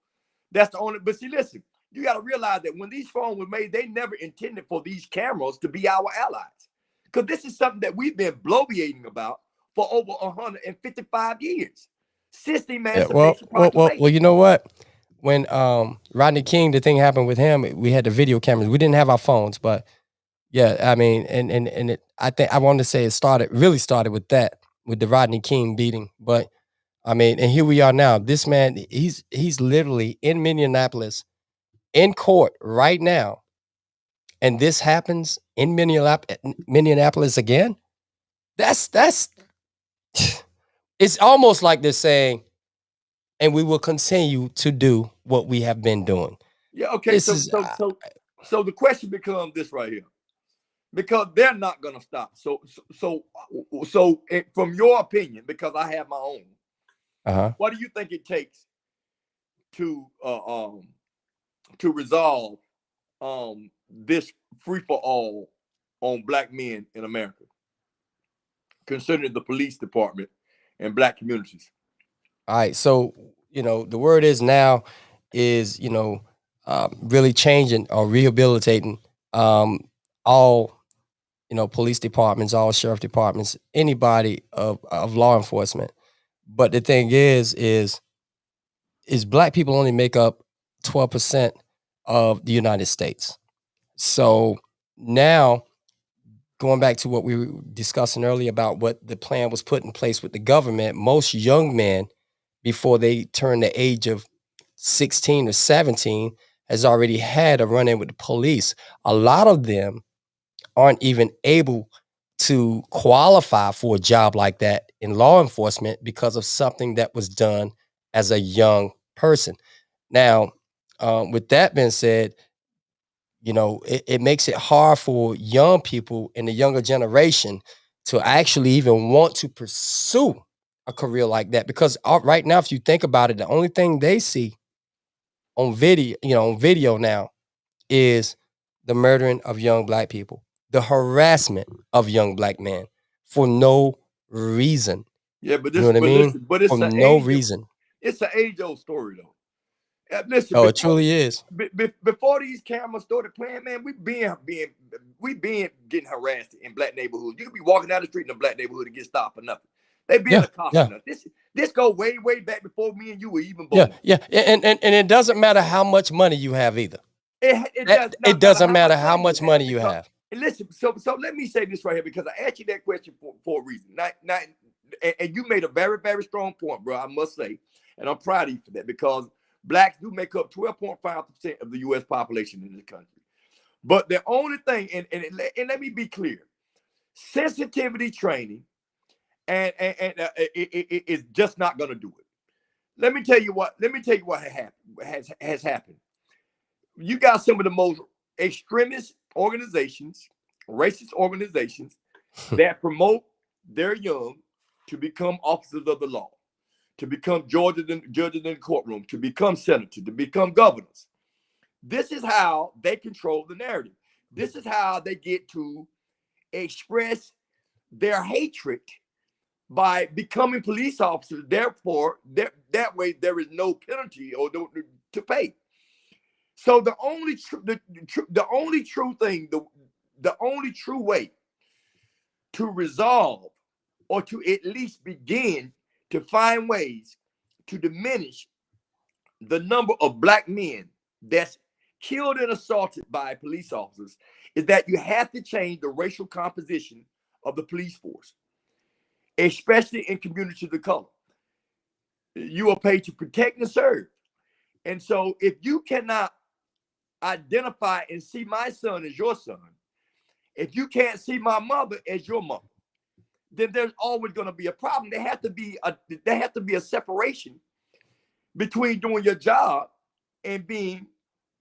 That's the only. But see, listen, you got to realize that when these phones were made, they never intended for these cameras to be our allies. Because this is something that we've been bloviating about for over 155 years since the Yeah, well, Emancipation well, well, well. Proclamation. You know what? When Rodney King, the thing happened with him, we had the video cameras. We didn't have our phones, but yeah, I mean, and I think I want to say it really started with that, with the Rodney King beating. But I mean, and here we are now. This man, he's literally in Minneapolis in court right now, and this happens in Minneapolis again. That's it's almost like they're saying, and we will continue to do what we have been doing. Yeah, okay. This So is so the question becomes this right here. Because they're not gonna stop. So from your opinion, because I have my own, what do you think it takes to resolve this free for all on black men in America, considering the police department and black communities? all right. So the word is now is really changing or rehabilitating all police departments, all sheriff departments, anybody of law enforcement. But the thing is black people only make up 12% of the United States. So now, going back to what we were discussing earlier about what the plan was put in place with the government, most young men, before they turn the age of 16 or 17, has already had a run-in with the police. A lot of them aren't even able to qualify for a job like that in law enforcement because of something that was done as a young person. Now, with that being said, it makes it hard for young people in the younger generation to actually even want to pursue a career like that because right now, if you think about it, the only thing they see on video now is the murdering of young black people, the harassment of young black men for no reason. Yeah, but You know this, what I but mean? listen, but it's For an no age, reason. it's an age-old story though. Listen, Oh, it truly is. before these cameras started playing, man, we been getting harassed in black neighborhoods. You could be walking down the street in a black neighborhood and get stopped for nothing. They being accosting us. This go way back before me and you were even born. Yeah, and it doesn't matter how much money you have either. It doesn't matter how much money you have. And listen, so let me say this right here because I asked you that question for a reason. And you made a very strong point, bro. I must say, and I'm proud of you for that because blacks do make up 12.5% of the U.S. population in this country. But the only thing, and let me be clear, sensitivity training and it is just not going to do it. Let me tell you what has happened. You got some of the most extremist organizations, racist organizations that promote their young to become officers of the law, to become judges in the courtroom, to become senators, to become governors. This is how they control the narrative. This is how they get to express their hatred by becoming police officers. Therefore, that way there is no penalty or to pay. So the only true way to resolve or to at least begin to find ways to diminish the number of black men that's killed and assaulted by police officers is that you have to change the racial composition of the police force, especially in communities of color. You are paid to protect and serve. And so if you cannot identify and see my son as your son, if you can't see my mother as your mother, then there's always going to be a problem. There has to be a separation between doing your job and being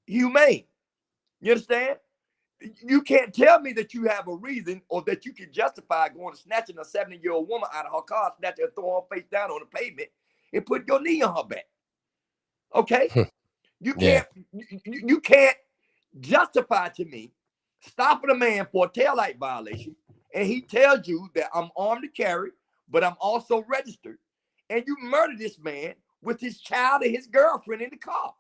humane. You understand? You can't tell me that you have a reason or that you can justify going and snatching a 70-year-old woman out of her car, snatching her, throwing her face down on the pavement, and put your knee on her back. Okay? You can't justify to me stopping a man for a taillight violation, and he tells you that I'm armed to carry, but I'm also registered, and you murder this man with his child and his girlfriend in the car.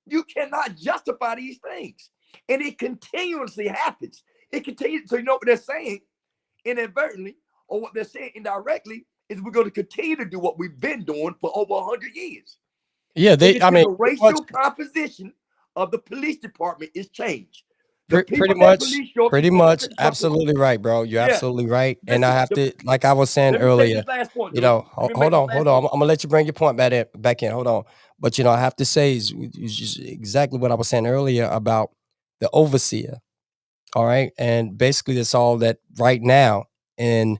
You cannot justify these things. And it continuously happens. It continues. So you know what they're saying inadvertently, or what they're saying indirectly, is we're going to continue to do what we've been doing for over 100 years. Yeah, they. I Until mean, the racial composition of the police department is changed. The pretty people that much, police your pretty people. Let me much, finish my point. absolutely right, bro. You're Yeah. absolutely right. And I Listen, have to, like I was saying let me say earlier, this last point, you dude. know, Let me make hold this on, last hold on. point. I'm gonna let you bring your point back in. Hold on. But you know, I have to say is just exactly what I was saying earlier about the overseer. All right. And basically that's all that right now in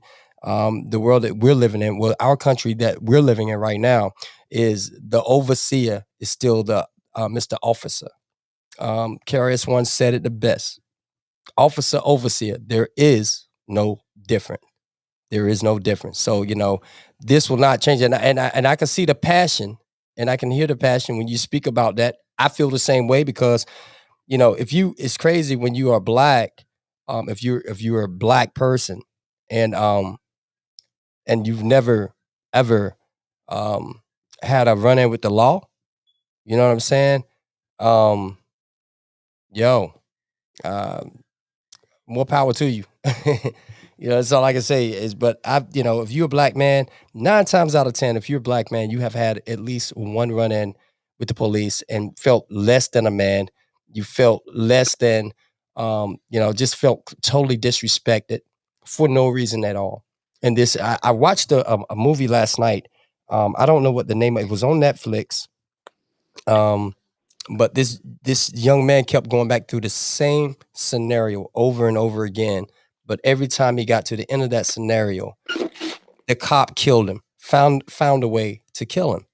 the world that we're living in, well, our country that we're living in right now, is the overseer is still the Mr. Officer. Carius once said it the best. Officer, overseer, there is no difference. There is no difference. So, you know, this will not change. And I can see the passion and I can hear the passion when you speak about that. I feel the same way because, you know, it's crazy when you are black, if you're a black person and and you've never ever um had a run-in with the law, you know what I'm saying? Um, yo, um more power to you. You know, that's all I can say is, but you know, if you're a black man, 9 times out of 10, if you're a black man, you have had at least one run in with the police and felt less than a man. You felt less than, you know, just felt totally disrespected for no reason at all. And I watched a movie last night. I don't know what the name of it was on Netflix. Um, but this young man kept going back through the same scenario over and over again. But every time he got to the end of that scenario, the cop killed him, found a way to kill him.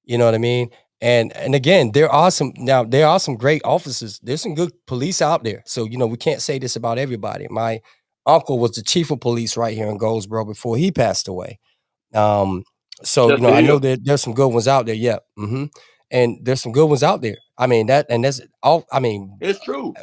You know what I mean? And again, there are some great officers. There's some good police out there. So, you know, we can't say this about everybody. My uncle was the chief of police right here in Goldsboro before he passed away. Um, so you Yes, know, it I know is. that there's some good ones out there. Yeah, and there's some good ones out there. I mean that's all. I mean, It's true.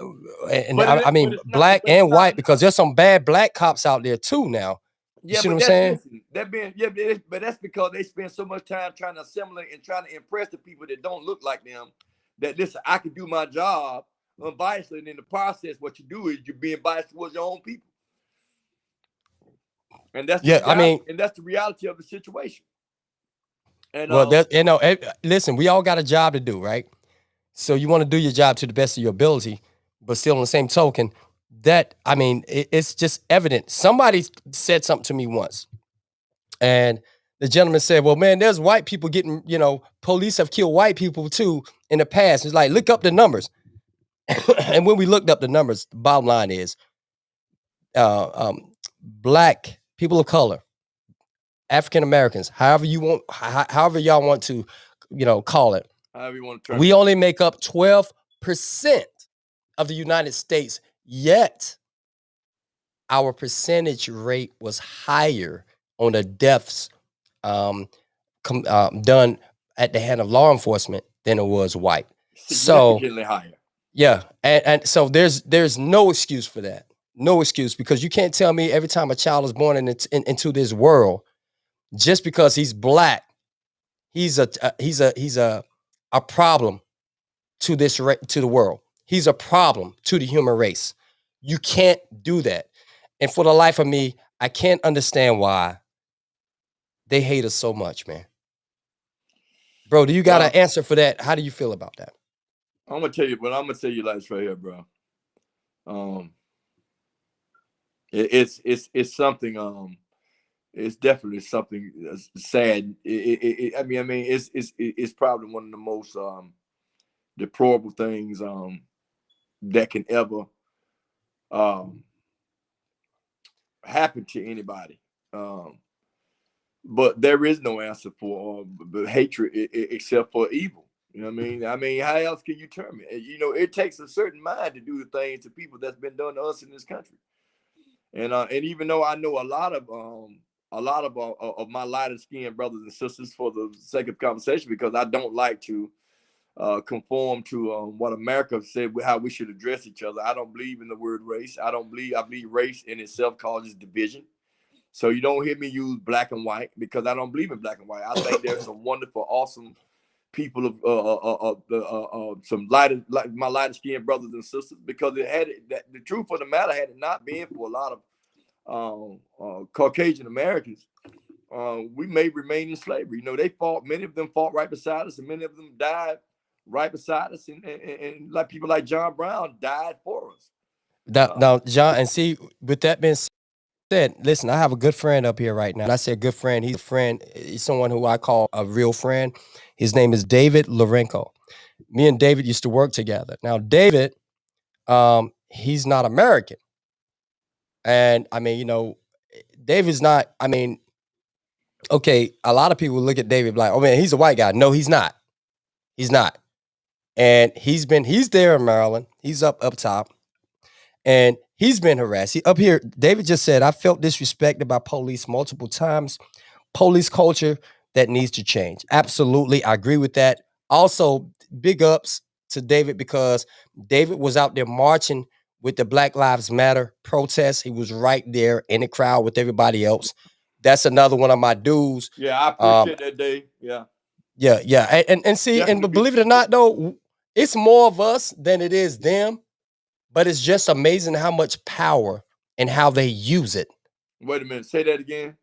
and But I but mean it's not. black But it's and not white because enough. there's some bad black cops out there too now. You Yeah, see what but I'm that's saying? listen. That being yeah, but that's because they spend so much time trying to assimilate and trying to impress the people that don't look like them. That listen, I can do my job unbiasedly, and in the process, what you do is you're being biased towards your own people, and that's the Yeah, I reality. mean, And that's the reality of the situation. And well, that you know, listen, we all got a job to do, right? So you want to do your job to the best of your ability, but still on the same token, that I mean, it's just evident. Somebody said something to me once. And the gentleman said, well, man, there's white people getting, you know, police have killed white people too in the past. It's like, look up the numbers. And when we looked up the numbers, the bottom line is black people of color, African Americans, however y'all want to, you know, call it. however you want to turn We it. only make up 12% of the United States, yet our percentage rate was higher on the deaths um, done at the hand of law enforcement than it was white. So Significantly higher. yeah, and so there's no excuse for that. No excuse because you can't tell me every time a child is born into this world, just because he's black, he's a problem to to the world. He's a problem to the human race. You can't do that. And for the life of me, I can't understand why they hate us so much, man. Bro, do you got an Well, answer for that? How do you feel about that? I'm gonna tell you, but I'm gonna tell you like this right here, bro. Um, it's something. It's definitely something sad. I mean, it's probably one of the most deplorable things that can ever um happen to anybody. Um, but there is no answer for hatred except for evil. You know what I mean? I mean, how else can you term it? You know, it takes a certain mind to do the things to people that's been done to us in this country. And even though I know a lot of my lighter skinned brothers and sisters for the sake of conversation, because I don't like to conform to what America said how we should address each other. I don't believe in the word race. I believe race in itself causes division. So you don't hear me use black and white because I don't believe in black and white. I think there's some wonderful, awesome people of some lighter, like my lighter skinned brothers and sisters, because the truth of the matter, had it not been for a lot of Caucasian Americans, we may remain in slavery. You know, many of them fought right beside us, and many of them died right beside us, and like people like John Brown died for us. Now, John, and see, with that being said, listen, I have a good friend up here right now. And I say a good friend, he's a friend, he's someone who I call a real friend. His name is David Lorenko. Me and David used to work together. Now, David, he's not American. And I mean, you know, David's not, I mean, okay, a lot of people look at David like, oh man, he's a white guy. No, he's not. He's not. And he's there in Maryland. He's up top. And he's been harassed. Up here, David just said, I felt disrespected by police multiple times. Police culture that needs to change. Absolutely. I agree with that. Also, big ups to David, because David was out there marching with the Black Lives Matter protests. He was right there in the crowd with everybody else. That's another one of my dudes. Yeah, I appreciate that, Dave. Yeah. Yeah. And see, but believe it or not, though, it's more of us than it is them. But it's just amazing how much power and how they use it. Wait a minute. Say that again.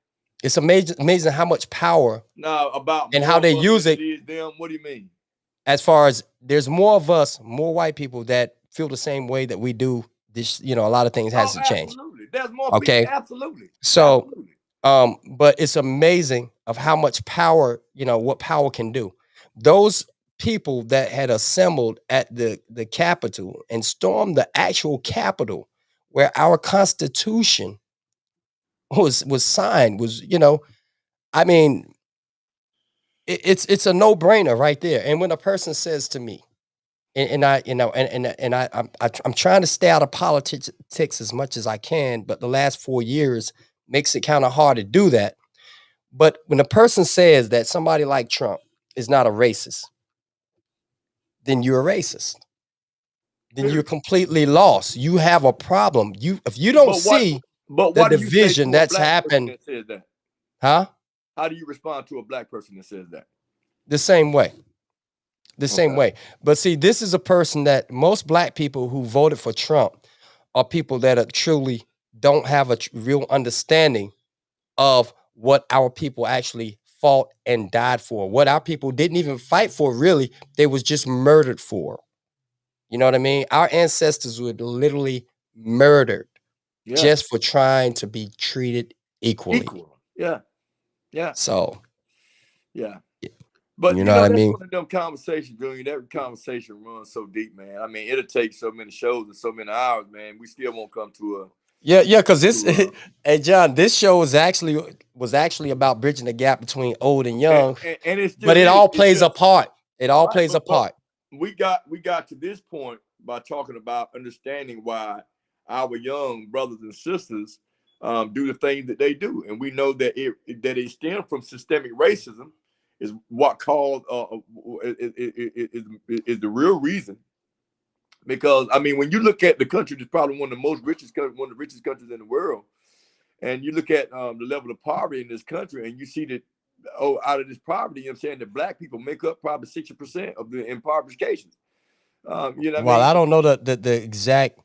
It's amazing how much power and how they use it. Them. What do you mean? As far as there's more of us, more white people that feel the same way that we do. This, you know, a lot of things has to change. Absolutely. There's more okay. People. Absolutely. So, but it's amazing of how much power, you know, what power can do. Those people that had assembled at the Capitol and stormed the actual Capitol where our Constitution was signed, was, you know, I mean, it's a no-brainer right there. And when a person says to me, and I, you know, I'm trying to stay out of politics as much as I can, but the last 4 years makes it kind of hard to do that. But when a person says that somebody like Trump is not a racist, then you're a racist. Then you're completely lost. You have a problem. If you don't see the division that's happened, huh? How do you respond to a black person that says that? The same way. The same way. But see, this is a person that most black people who voted for Trump are people that are truly don't have a real understanding of what our people actually fought and died for. What our people didn't even fight for, really. They was just murdered for. You know what I mean? Our ancestors were literally murdered just for trying to be treated equally. Yeah. So, yeah. But you know what I mean? One of them conversations, Julian, that conversation runs so deep, man. I mean, it'll take so many shows and so many hours, man. We still won't come to a because this, hey John, this show was actually about bridging the gap between old and young, and it all plays a part. It all plays a part. We got to this point by talking about understanding why our young brothers and sisters do the things that they do, and we know that it stems from systemic racism, is what called is the real reason. Because I mean, when you look at the country that's probably one of the richest countries in the world, and you look at the level of poverty in this country, and you see that out of this poverty, you know what I'm saying, that black people make up probably 60% of the impoverished cases. You know, I don't know the exact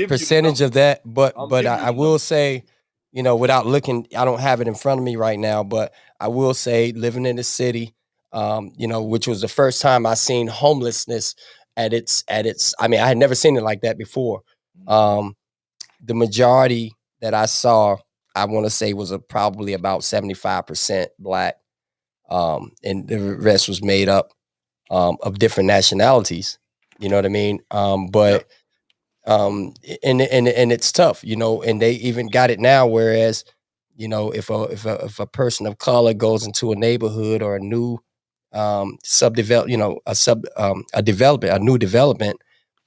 percentage of that, but I will say, you know, without looking, I don't have it in front of me right now, but I will say, living in the city, you know, which was the first time I seen homelessness at its. I mean, I had never seen it like that before. The majority that I saw, I want to say, was probably about 75% black, and the rest was made up of different nationalities. You know what I mean? But and it's tough, you know. And they even got it now, whereas, you know, if a person of color goes into a neighborhood or a new subdevelop, you know, a new development,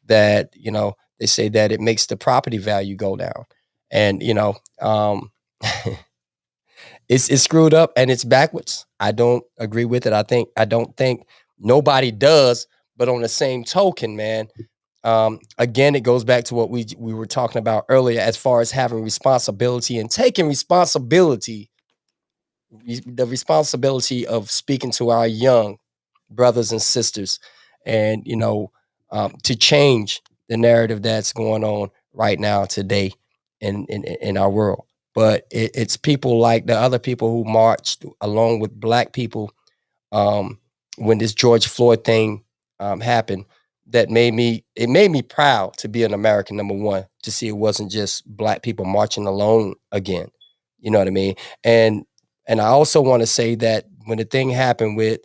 that, you know, they say that it makes the property value go down, and you know, it's screwed up and it's backwards. I don't agree with it. I don't think nobody does. But on the same token, man, again, it goes back to what we were talking about earlier, as far as having responsibility and taking responsibility the responsibility of speaking to our young brothers and sisters, and to change the narrative that's going on right now today in our world. But it's people like the other people who marched along with black people, um, when this George Floyd thing happened, that made me proud to be an American. Number one, to see it wasn't just black people marching alone again. You know what I mean? And I also want to say that when the thing happened with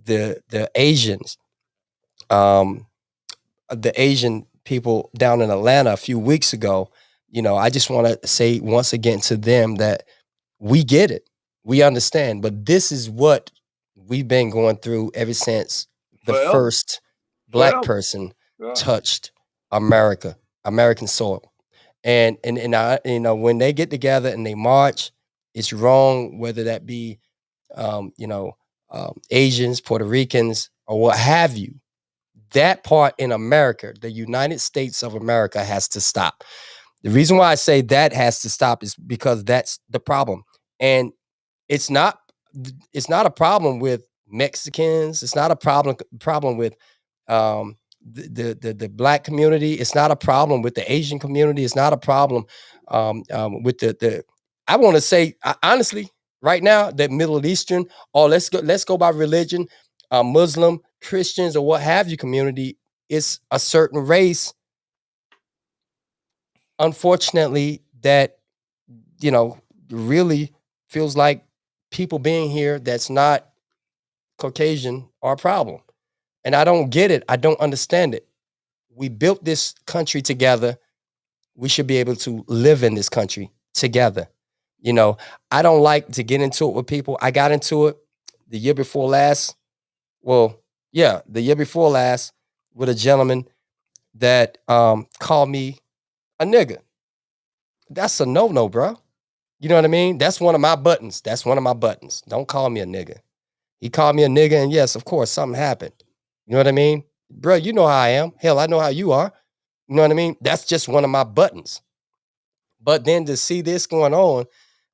the Asians, um, the Asian people down in Atlanta a few weeks ago, I just want to say once again to them that we get it. We understand, but this is what we've been going through ever since the Forever, first black forever. person Yeah. touched American soil. And I, when they get together and they march, it's wrong, whether that be um, you know, Asians, Puerto Ricans, or what have you. That part in America, the United States of America, has to stop. The reason why I say that has to stop is because that's the problem. And it's not it's not a problem with Mexicans. It's not a problem with um, the black community. It's not a problem with the Asian community. It's not a problem with the. I want to say honestly, right now, that Middle Eastern, or let's go by religion, Muslim, Christians, or what have you community. It's a certain race, unfortunately, that really feels like people being here that's not Caucasian are a problem. And I don't get it. I don't understand it. We built this country together. We should be able to live in this country together. You know, I don't like to get into it with people. I got into it the year before last. Well, yeah, the year before last with a gentleman that called me a nigga. That's a no-no, bro. You know what I mean? That's one of my buttons. That's one of my buttons. Don't call me a nigga. He called me a nigga, and yes, of course, something happened. You know what I mean? Bro, you know how I am. Hell, I know how you are. You know what I mean? That's just one of my buttons. But then to see this going on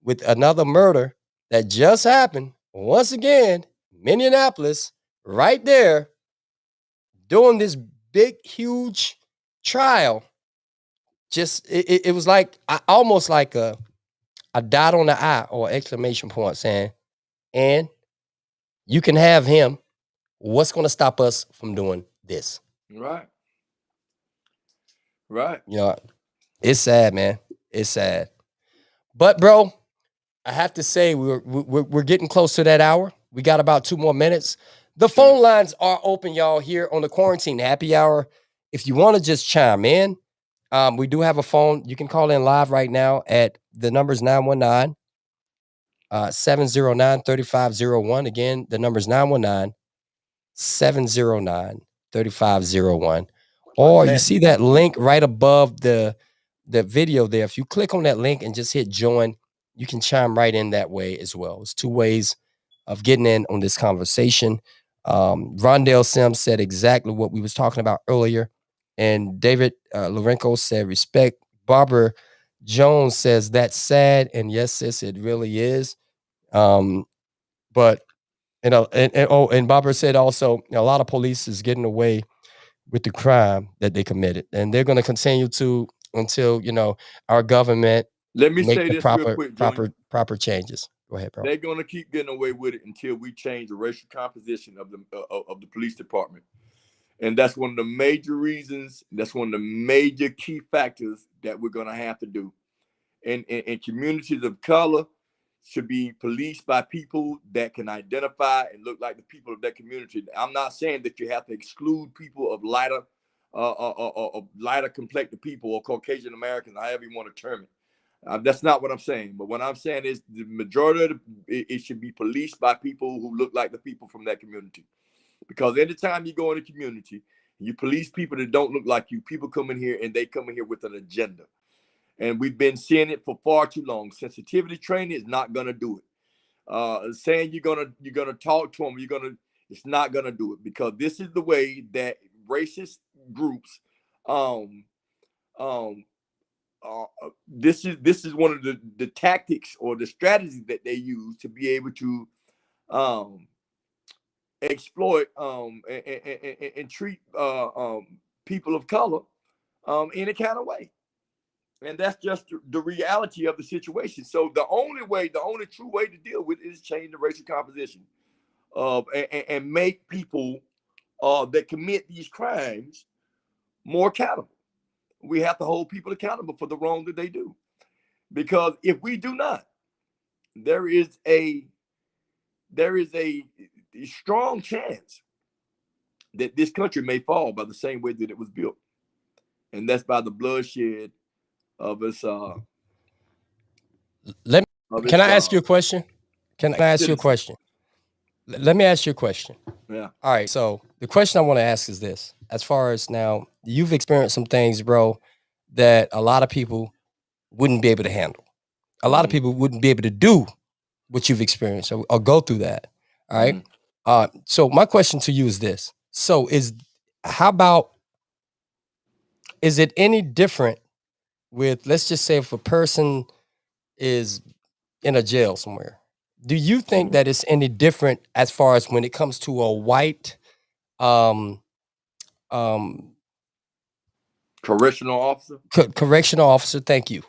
with another murder that just happened, once again, Minneapolis, right there, doing this big, huge trial, just it was like almost like a dot on the I or exclamation point saying, and you can have him. What's going to stop us from doing this? Right. Right. You know, it's sad, man. It's sad. But bro, I have to say we're getting close to that hour. We got about 2 more minutes. The phone lines are open, y'all, here on the Quarantine Happy Hour. If you want to just chime in, we do have a phone. You can call in live right now at the number's 919 709 3501. Again, the number's 919 709 3501. Or you see that link right above the video there. If you click on that link and just hit join, you can chime right in that way as well. It's two ways of getting in on this conversation. Rondell Sims said exactly what we was talking about earlier. And David Lorenko said respect. Barbara Jones says that's sad. And yes, sis, it really is. But and Barbara said also a lot of police is getting away with the crime that they committed, and they're going to continue to until our government Let me make say the this real quick, Junior. proper changes. Go ahead, bro. They're gonna keep getting away with it until we change the racial composition of the police department, and that's one of the major reasons. That's one of the major key factors that we're gonna have to do. And communities of color should be policed by people that can identify and look like the people of that community. I'm not saying that you have to exclude people of lighter complected people or Caucasian Americans, however you want to term it. That's not what I'm saying. But what I'm saying is the majority of it should be policed by people who look like the people from that community. Because anytime you go in a community, you police people that don't look like you. People come in here and they come in here with an agenda. And we've been seeing it for far too long. Sensitivity training is not gonna do it. Saying you're gonna talk to them, it's not gonna do it, because this is the way that racist groups um um this is one of the tactics or the strategies that they use to be able to exploit and treat people of color any kind of way. And that's just the reality of the situation. So the only true way to deal with it is change the racial composition and make people that commit these crimes more accountable. We have to hold people accountable for the wrong that they do. Because if we do not, there is a strong chance that this country may fall by the same way that it was built. And that's by the bloodshed of its Can I ask you a question? Can I ask you a question? Let me ask you a question. Yeah. All right. So the question I want to ask is this: as far as now, you've experienced some things, bro, that a lot of people wouldn't be able to handle. A lot of people wouldn't be able to do what you've experienced or go through that. All right. So my question to you is this: so is it any different with, let's just say, if a person is in a jail somewhere, do you think that it's any different as far as when it comes to a white correctional officer? Correctional officer, thank you.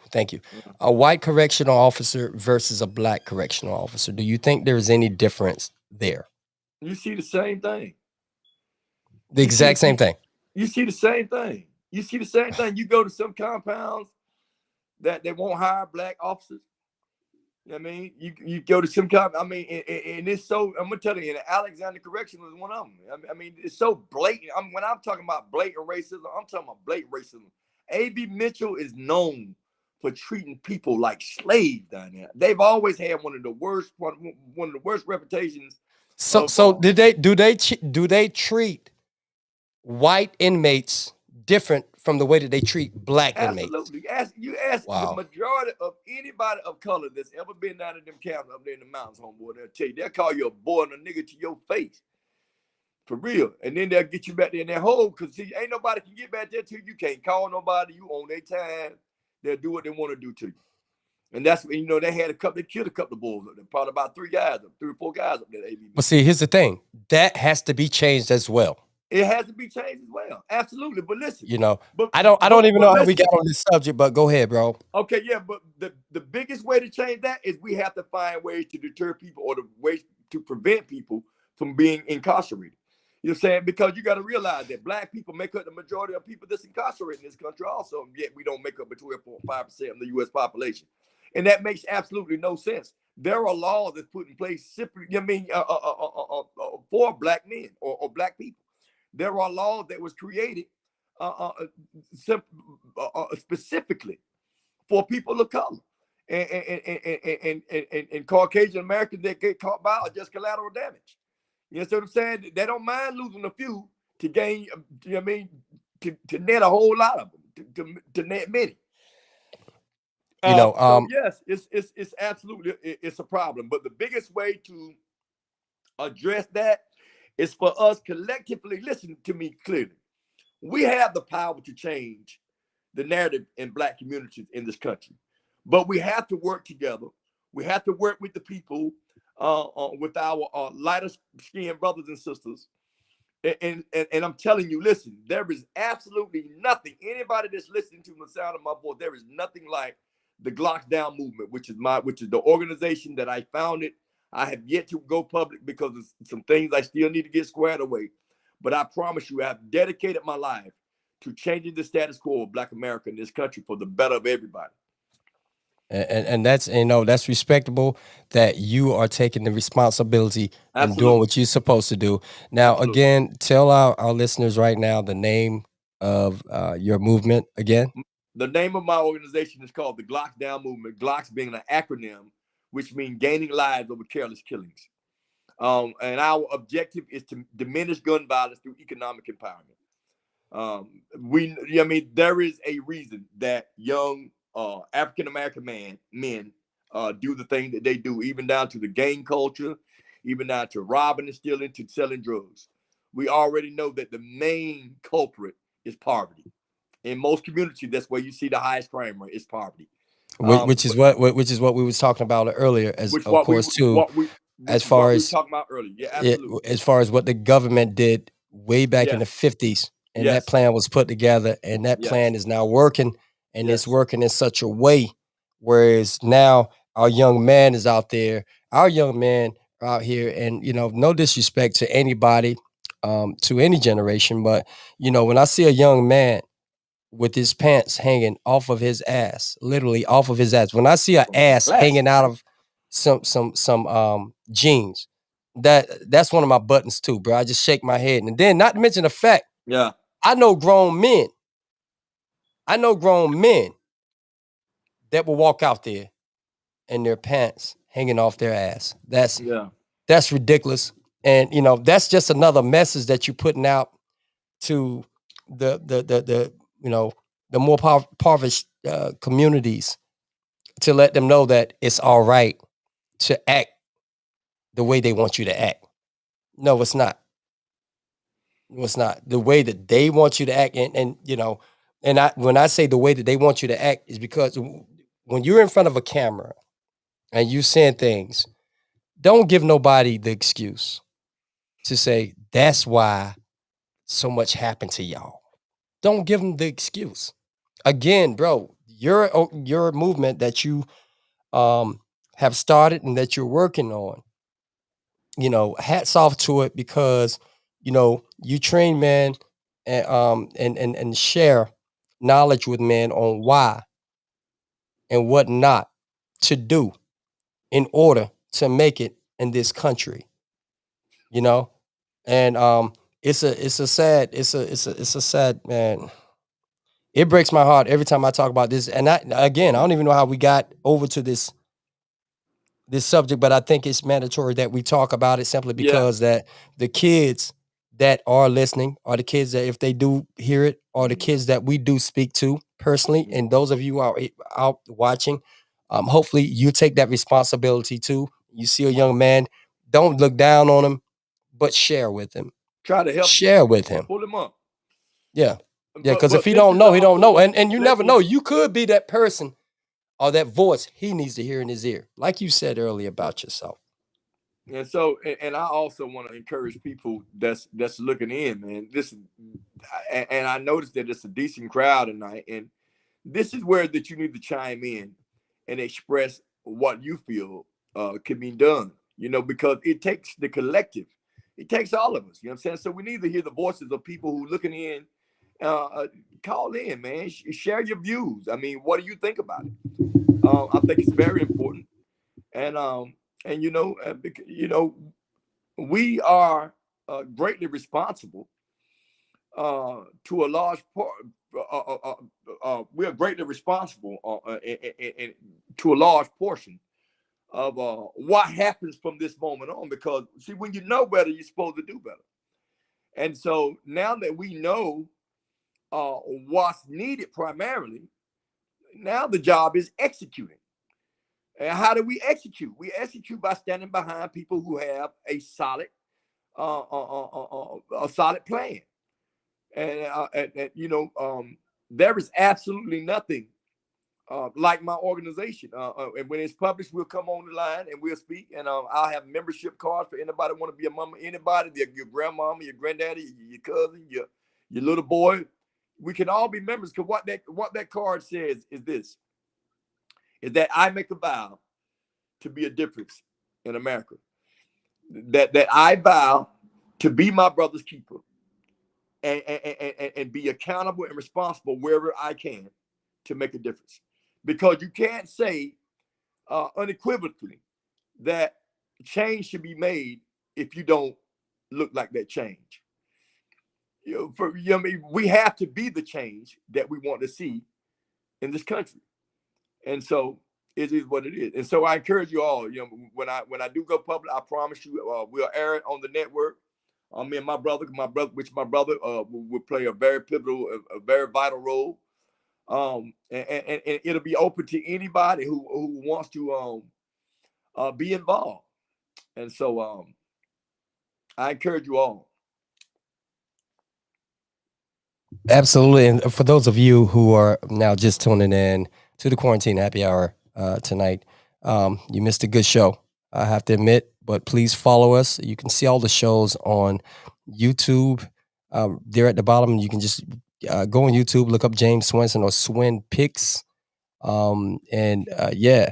A white correctional officer versus a black correctional officer. Do you think there's any difference there? You see the same thing. The exact same thing. You see the same thing. You go to some compounds that they won't hire black officers. You know what I mean? You go to some compound. I mean, and it's so, I'm gonna tell you, and Alexander Correctional is one of them. I mean, it's so blatant. When I'm talking about blatant racism, I'm talking about blatant racism. A.B. Mitchell is known for treating people like slaves down there. They've always had one of the worst reputations. So do they treat white inmates different from the way that they treat black inmates? Absolutely. Ask the majority of anybody of color that's ever been down in them camps up there in the mountains, homeboy, they'll tell you, they'll call you a boy and a nigga to your face. For real. And then they'll get you back there in that hole, because see, ain't nobody can get back there till you can't call nobody. You own their time. They'll do what they want to do to you. And that's when, they killed a couple of bulls up there, probably about 3 or 4 guys up there. But see, here's the thing. That has to be changed as well. It has to be changed as well. Absolutely. But listen, I don't even know how we got on this subject, but go ahead, bro. Okay, yeah, but the biggest way to change that is we have to find ways to deter people, or the ways to prevent people from being incarcerated. You know what I'm saying? Because you got to realize that black people make up the majority of people that's incarcerated in this country also, and yet we don't make up between 4.5% of the U.S. population. And that makes absolutely no sense. There are laws that's put in place simply, for black men or black people. There are laws that was created specifically for people of color, and Caucasian Americans that get caught by are just collateral damage. You know what I'm saying? They don't mind losing a few to gain. To net a whole lot of them, to net many. So yes, it's absolutely it's a problem. But the biggest way to address that is for us collectively. Listen to me clearly. We have the power to change the narrative in black communities in this country, but we have to work together. We have to work with the people, with our lighter skinned brothers and sisters. And I'm telling you, listen, there is absolutely nothing. Anybody that's listening to the sound of my voice, there is nothing like the Glocks Down movement, which is the organization that I founded. I have yet to go public because of some things I still need to get squared away. But I promise you, I have dedicated my life to changing the status quo of Black America in this country for the better of everybody. And that's that's respectable that you are taking the responsibility and doing what you're supposed to do. Now, again, tell our listeners right now the name of your movement again. The name of my organization is called the Glocks Down Movement. Glocks being an acronym, which means gaining lives over careless killings. And our objective is to diminish gun violence through economic empowerment. There is a reason that young African-American men do the thing that they do, even down to the gang culture, even down to robbing and stealing, to selling drugs. We already know that the main culprit is poverty. In most communities, that's where you see the highest crime rate is poverty. Which is what we was talking about earlier, as Which of course too, which as is far what we were as talking about earlier. Yeah, absolutely. as far as what the government did way back in the Yes, 50s, and that yes, plan was put together, and that yes, plan is now working, and it's yes. working in such a way, whereas now our young man is out there, our young men are out here, and no disrespect to anybody, to any generation, but when I see a young man with his pants hanging off of his ass, literally off of his ass. When I see an From some ass hanging classics, out man. of some jeans, that's one of my buttons too, bro. I just shake my head. And then not to mention the fact, Yeah, I know grown men. I know grown men that will walk out there in their pants hanging off their ass. yeah. That's ridiculous. And that's just another message that you're putting out to the the more impoverished communities, to let them know that it's all right to act the way they want you to act. No, it's not. No, it's not. The way that they want you to act, and when I say the way that they want you to act is because when you're in front of a camera and you saying things, don't give nobody the excuse to say that's why so much happened to y'all. Don't give them the excuse. Again, bro, your movement that you um have started and that you're working on, hats off to it, because you train men and share knowledge with men on why and what not to do in order to make it in this country, you know and it's a sad, man. It breaks my heart every time I talk about this, and I don't even know how we got over to this subject, but I think it's mandatory that we talk about it, simply Yeah. because that the kids that are listening, are the kids that, if they do hear it, are the kids that we do speak to personally. And those of you out watching, hopefully you take that responsibility too. You see a young man, don't look down on him, but share with him. Try to help him, Share with him. pull him up. Yeah. Yeah, because if But he this don't is know, he don't also know. And you never know. listen. You could be that person or that voice he needs to hear in his ear. Like you said earlier about yourself. And so, and I also want to encourage people that's looking in, man. And I noticed that it's a decent crowd tonight, and this is where that you need to chime in and express what you feel can be done. Because it takes the collective, it takes all of us. You know what I'm saying? So we need to hear the voices of people who looking in. Call in, man. Share your views. I mean, what do you think about it? I think it's very important, and we are greatly responsible to a large part. We are greatly responsible to a large portion of what happens from this moment on. Because see, when you know better, you're supposed to do better. And so now that we know what's needed primarily, now the job is executing. And how do we execute? We execute by standing behind people who have a solid a solid plan. And there is absolutely nothing like my organization. And when it's published, we'll come on the line and we'll speak. And I'll have membership cards for anybody want to be a mama, anybody, your grandmama, your granddaddy, your cousin, your little boy. We can all be members, because what that card says is this: is that I make a vow to be a difference in America. That I vow to be my brother's keeper, and be accountable and responsible wherever I can to make a difference. Because you can't say unequivocally that change should be made if you don't look like that change. I mean, we have to be the change that we want to see in this country. And so it is what it is. And so I encourage you all. When I do go public, I promise you, we'll air it on the network. Me and my brother, will play a very pivotal, a very vital role. And it'll be open to anybody who wants to be involved. And so I encourage you all. Absolutely. And for those of you who are now just tuning in to the Quarantine Happy Hour tonight, you missed a good show, I have to admit, but please follow us. You can see all the shows on YouTube. There at the bottom, you can just go on YouTube, look up James Swenson or Swin Picks. Yeah,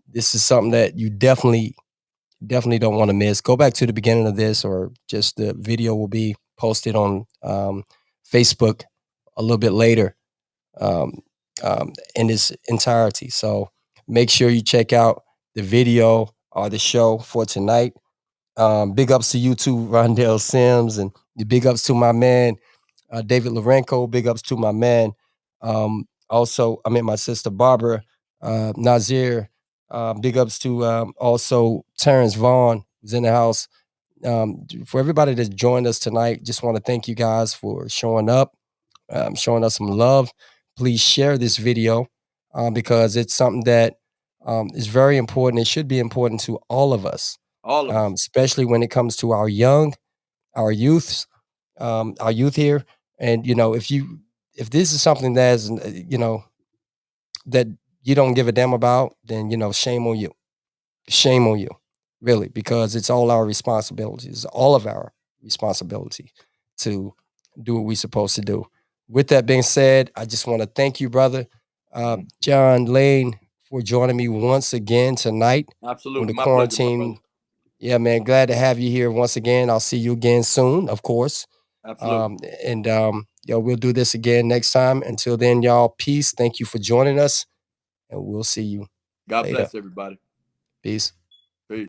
this is something that you definitely don't want to miss. Go back to the beginning of this, or just the video will be posted on Facebook a little bit later um, in its entirety. So make sure you check out the video or the show for tonight. Big ups to you too, Rondell Sims, and the big ups to my man David Lorenko. Big ups to my man. Also, I met my sister Barbara Nazir. Big ups to also Terrence Vaughn, who's in the house. For everybody that's joined us tonight, just want to thank you guys for showing up, showing us some love. Please share this video because it's something that is very important. It should be important to all of us, All of us. especially when it comes to our youths, our youth here. And if this is something that's that you don't give a damn about, then shame on you. Shame on you, really, because it's all our responsibility. It's all of our responsibility to do what we're supposed to do. With that being said, I just want to thank you, brother, John Lane, for joining me once again tonight on Absolutely. the My pleasure, my brother. quarantine. Yeah, man, glad to have you here once again. I'll see you again soon, of course. Absolutely. We'll do this again next time. Until then, y'all, peace. Thank you for joining us, and we'll see you God later. bless everybody. Peace.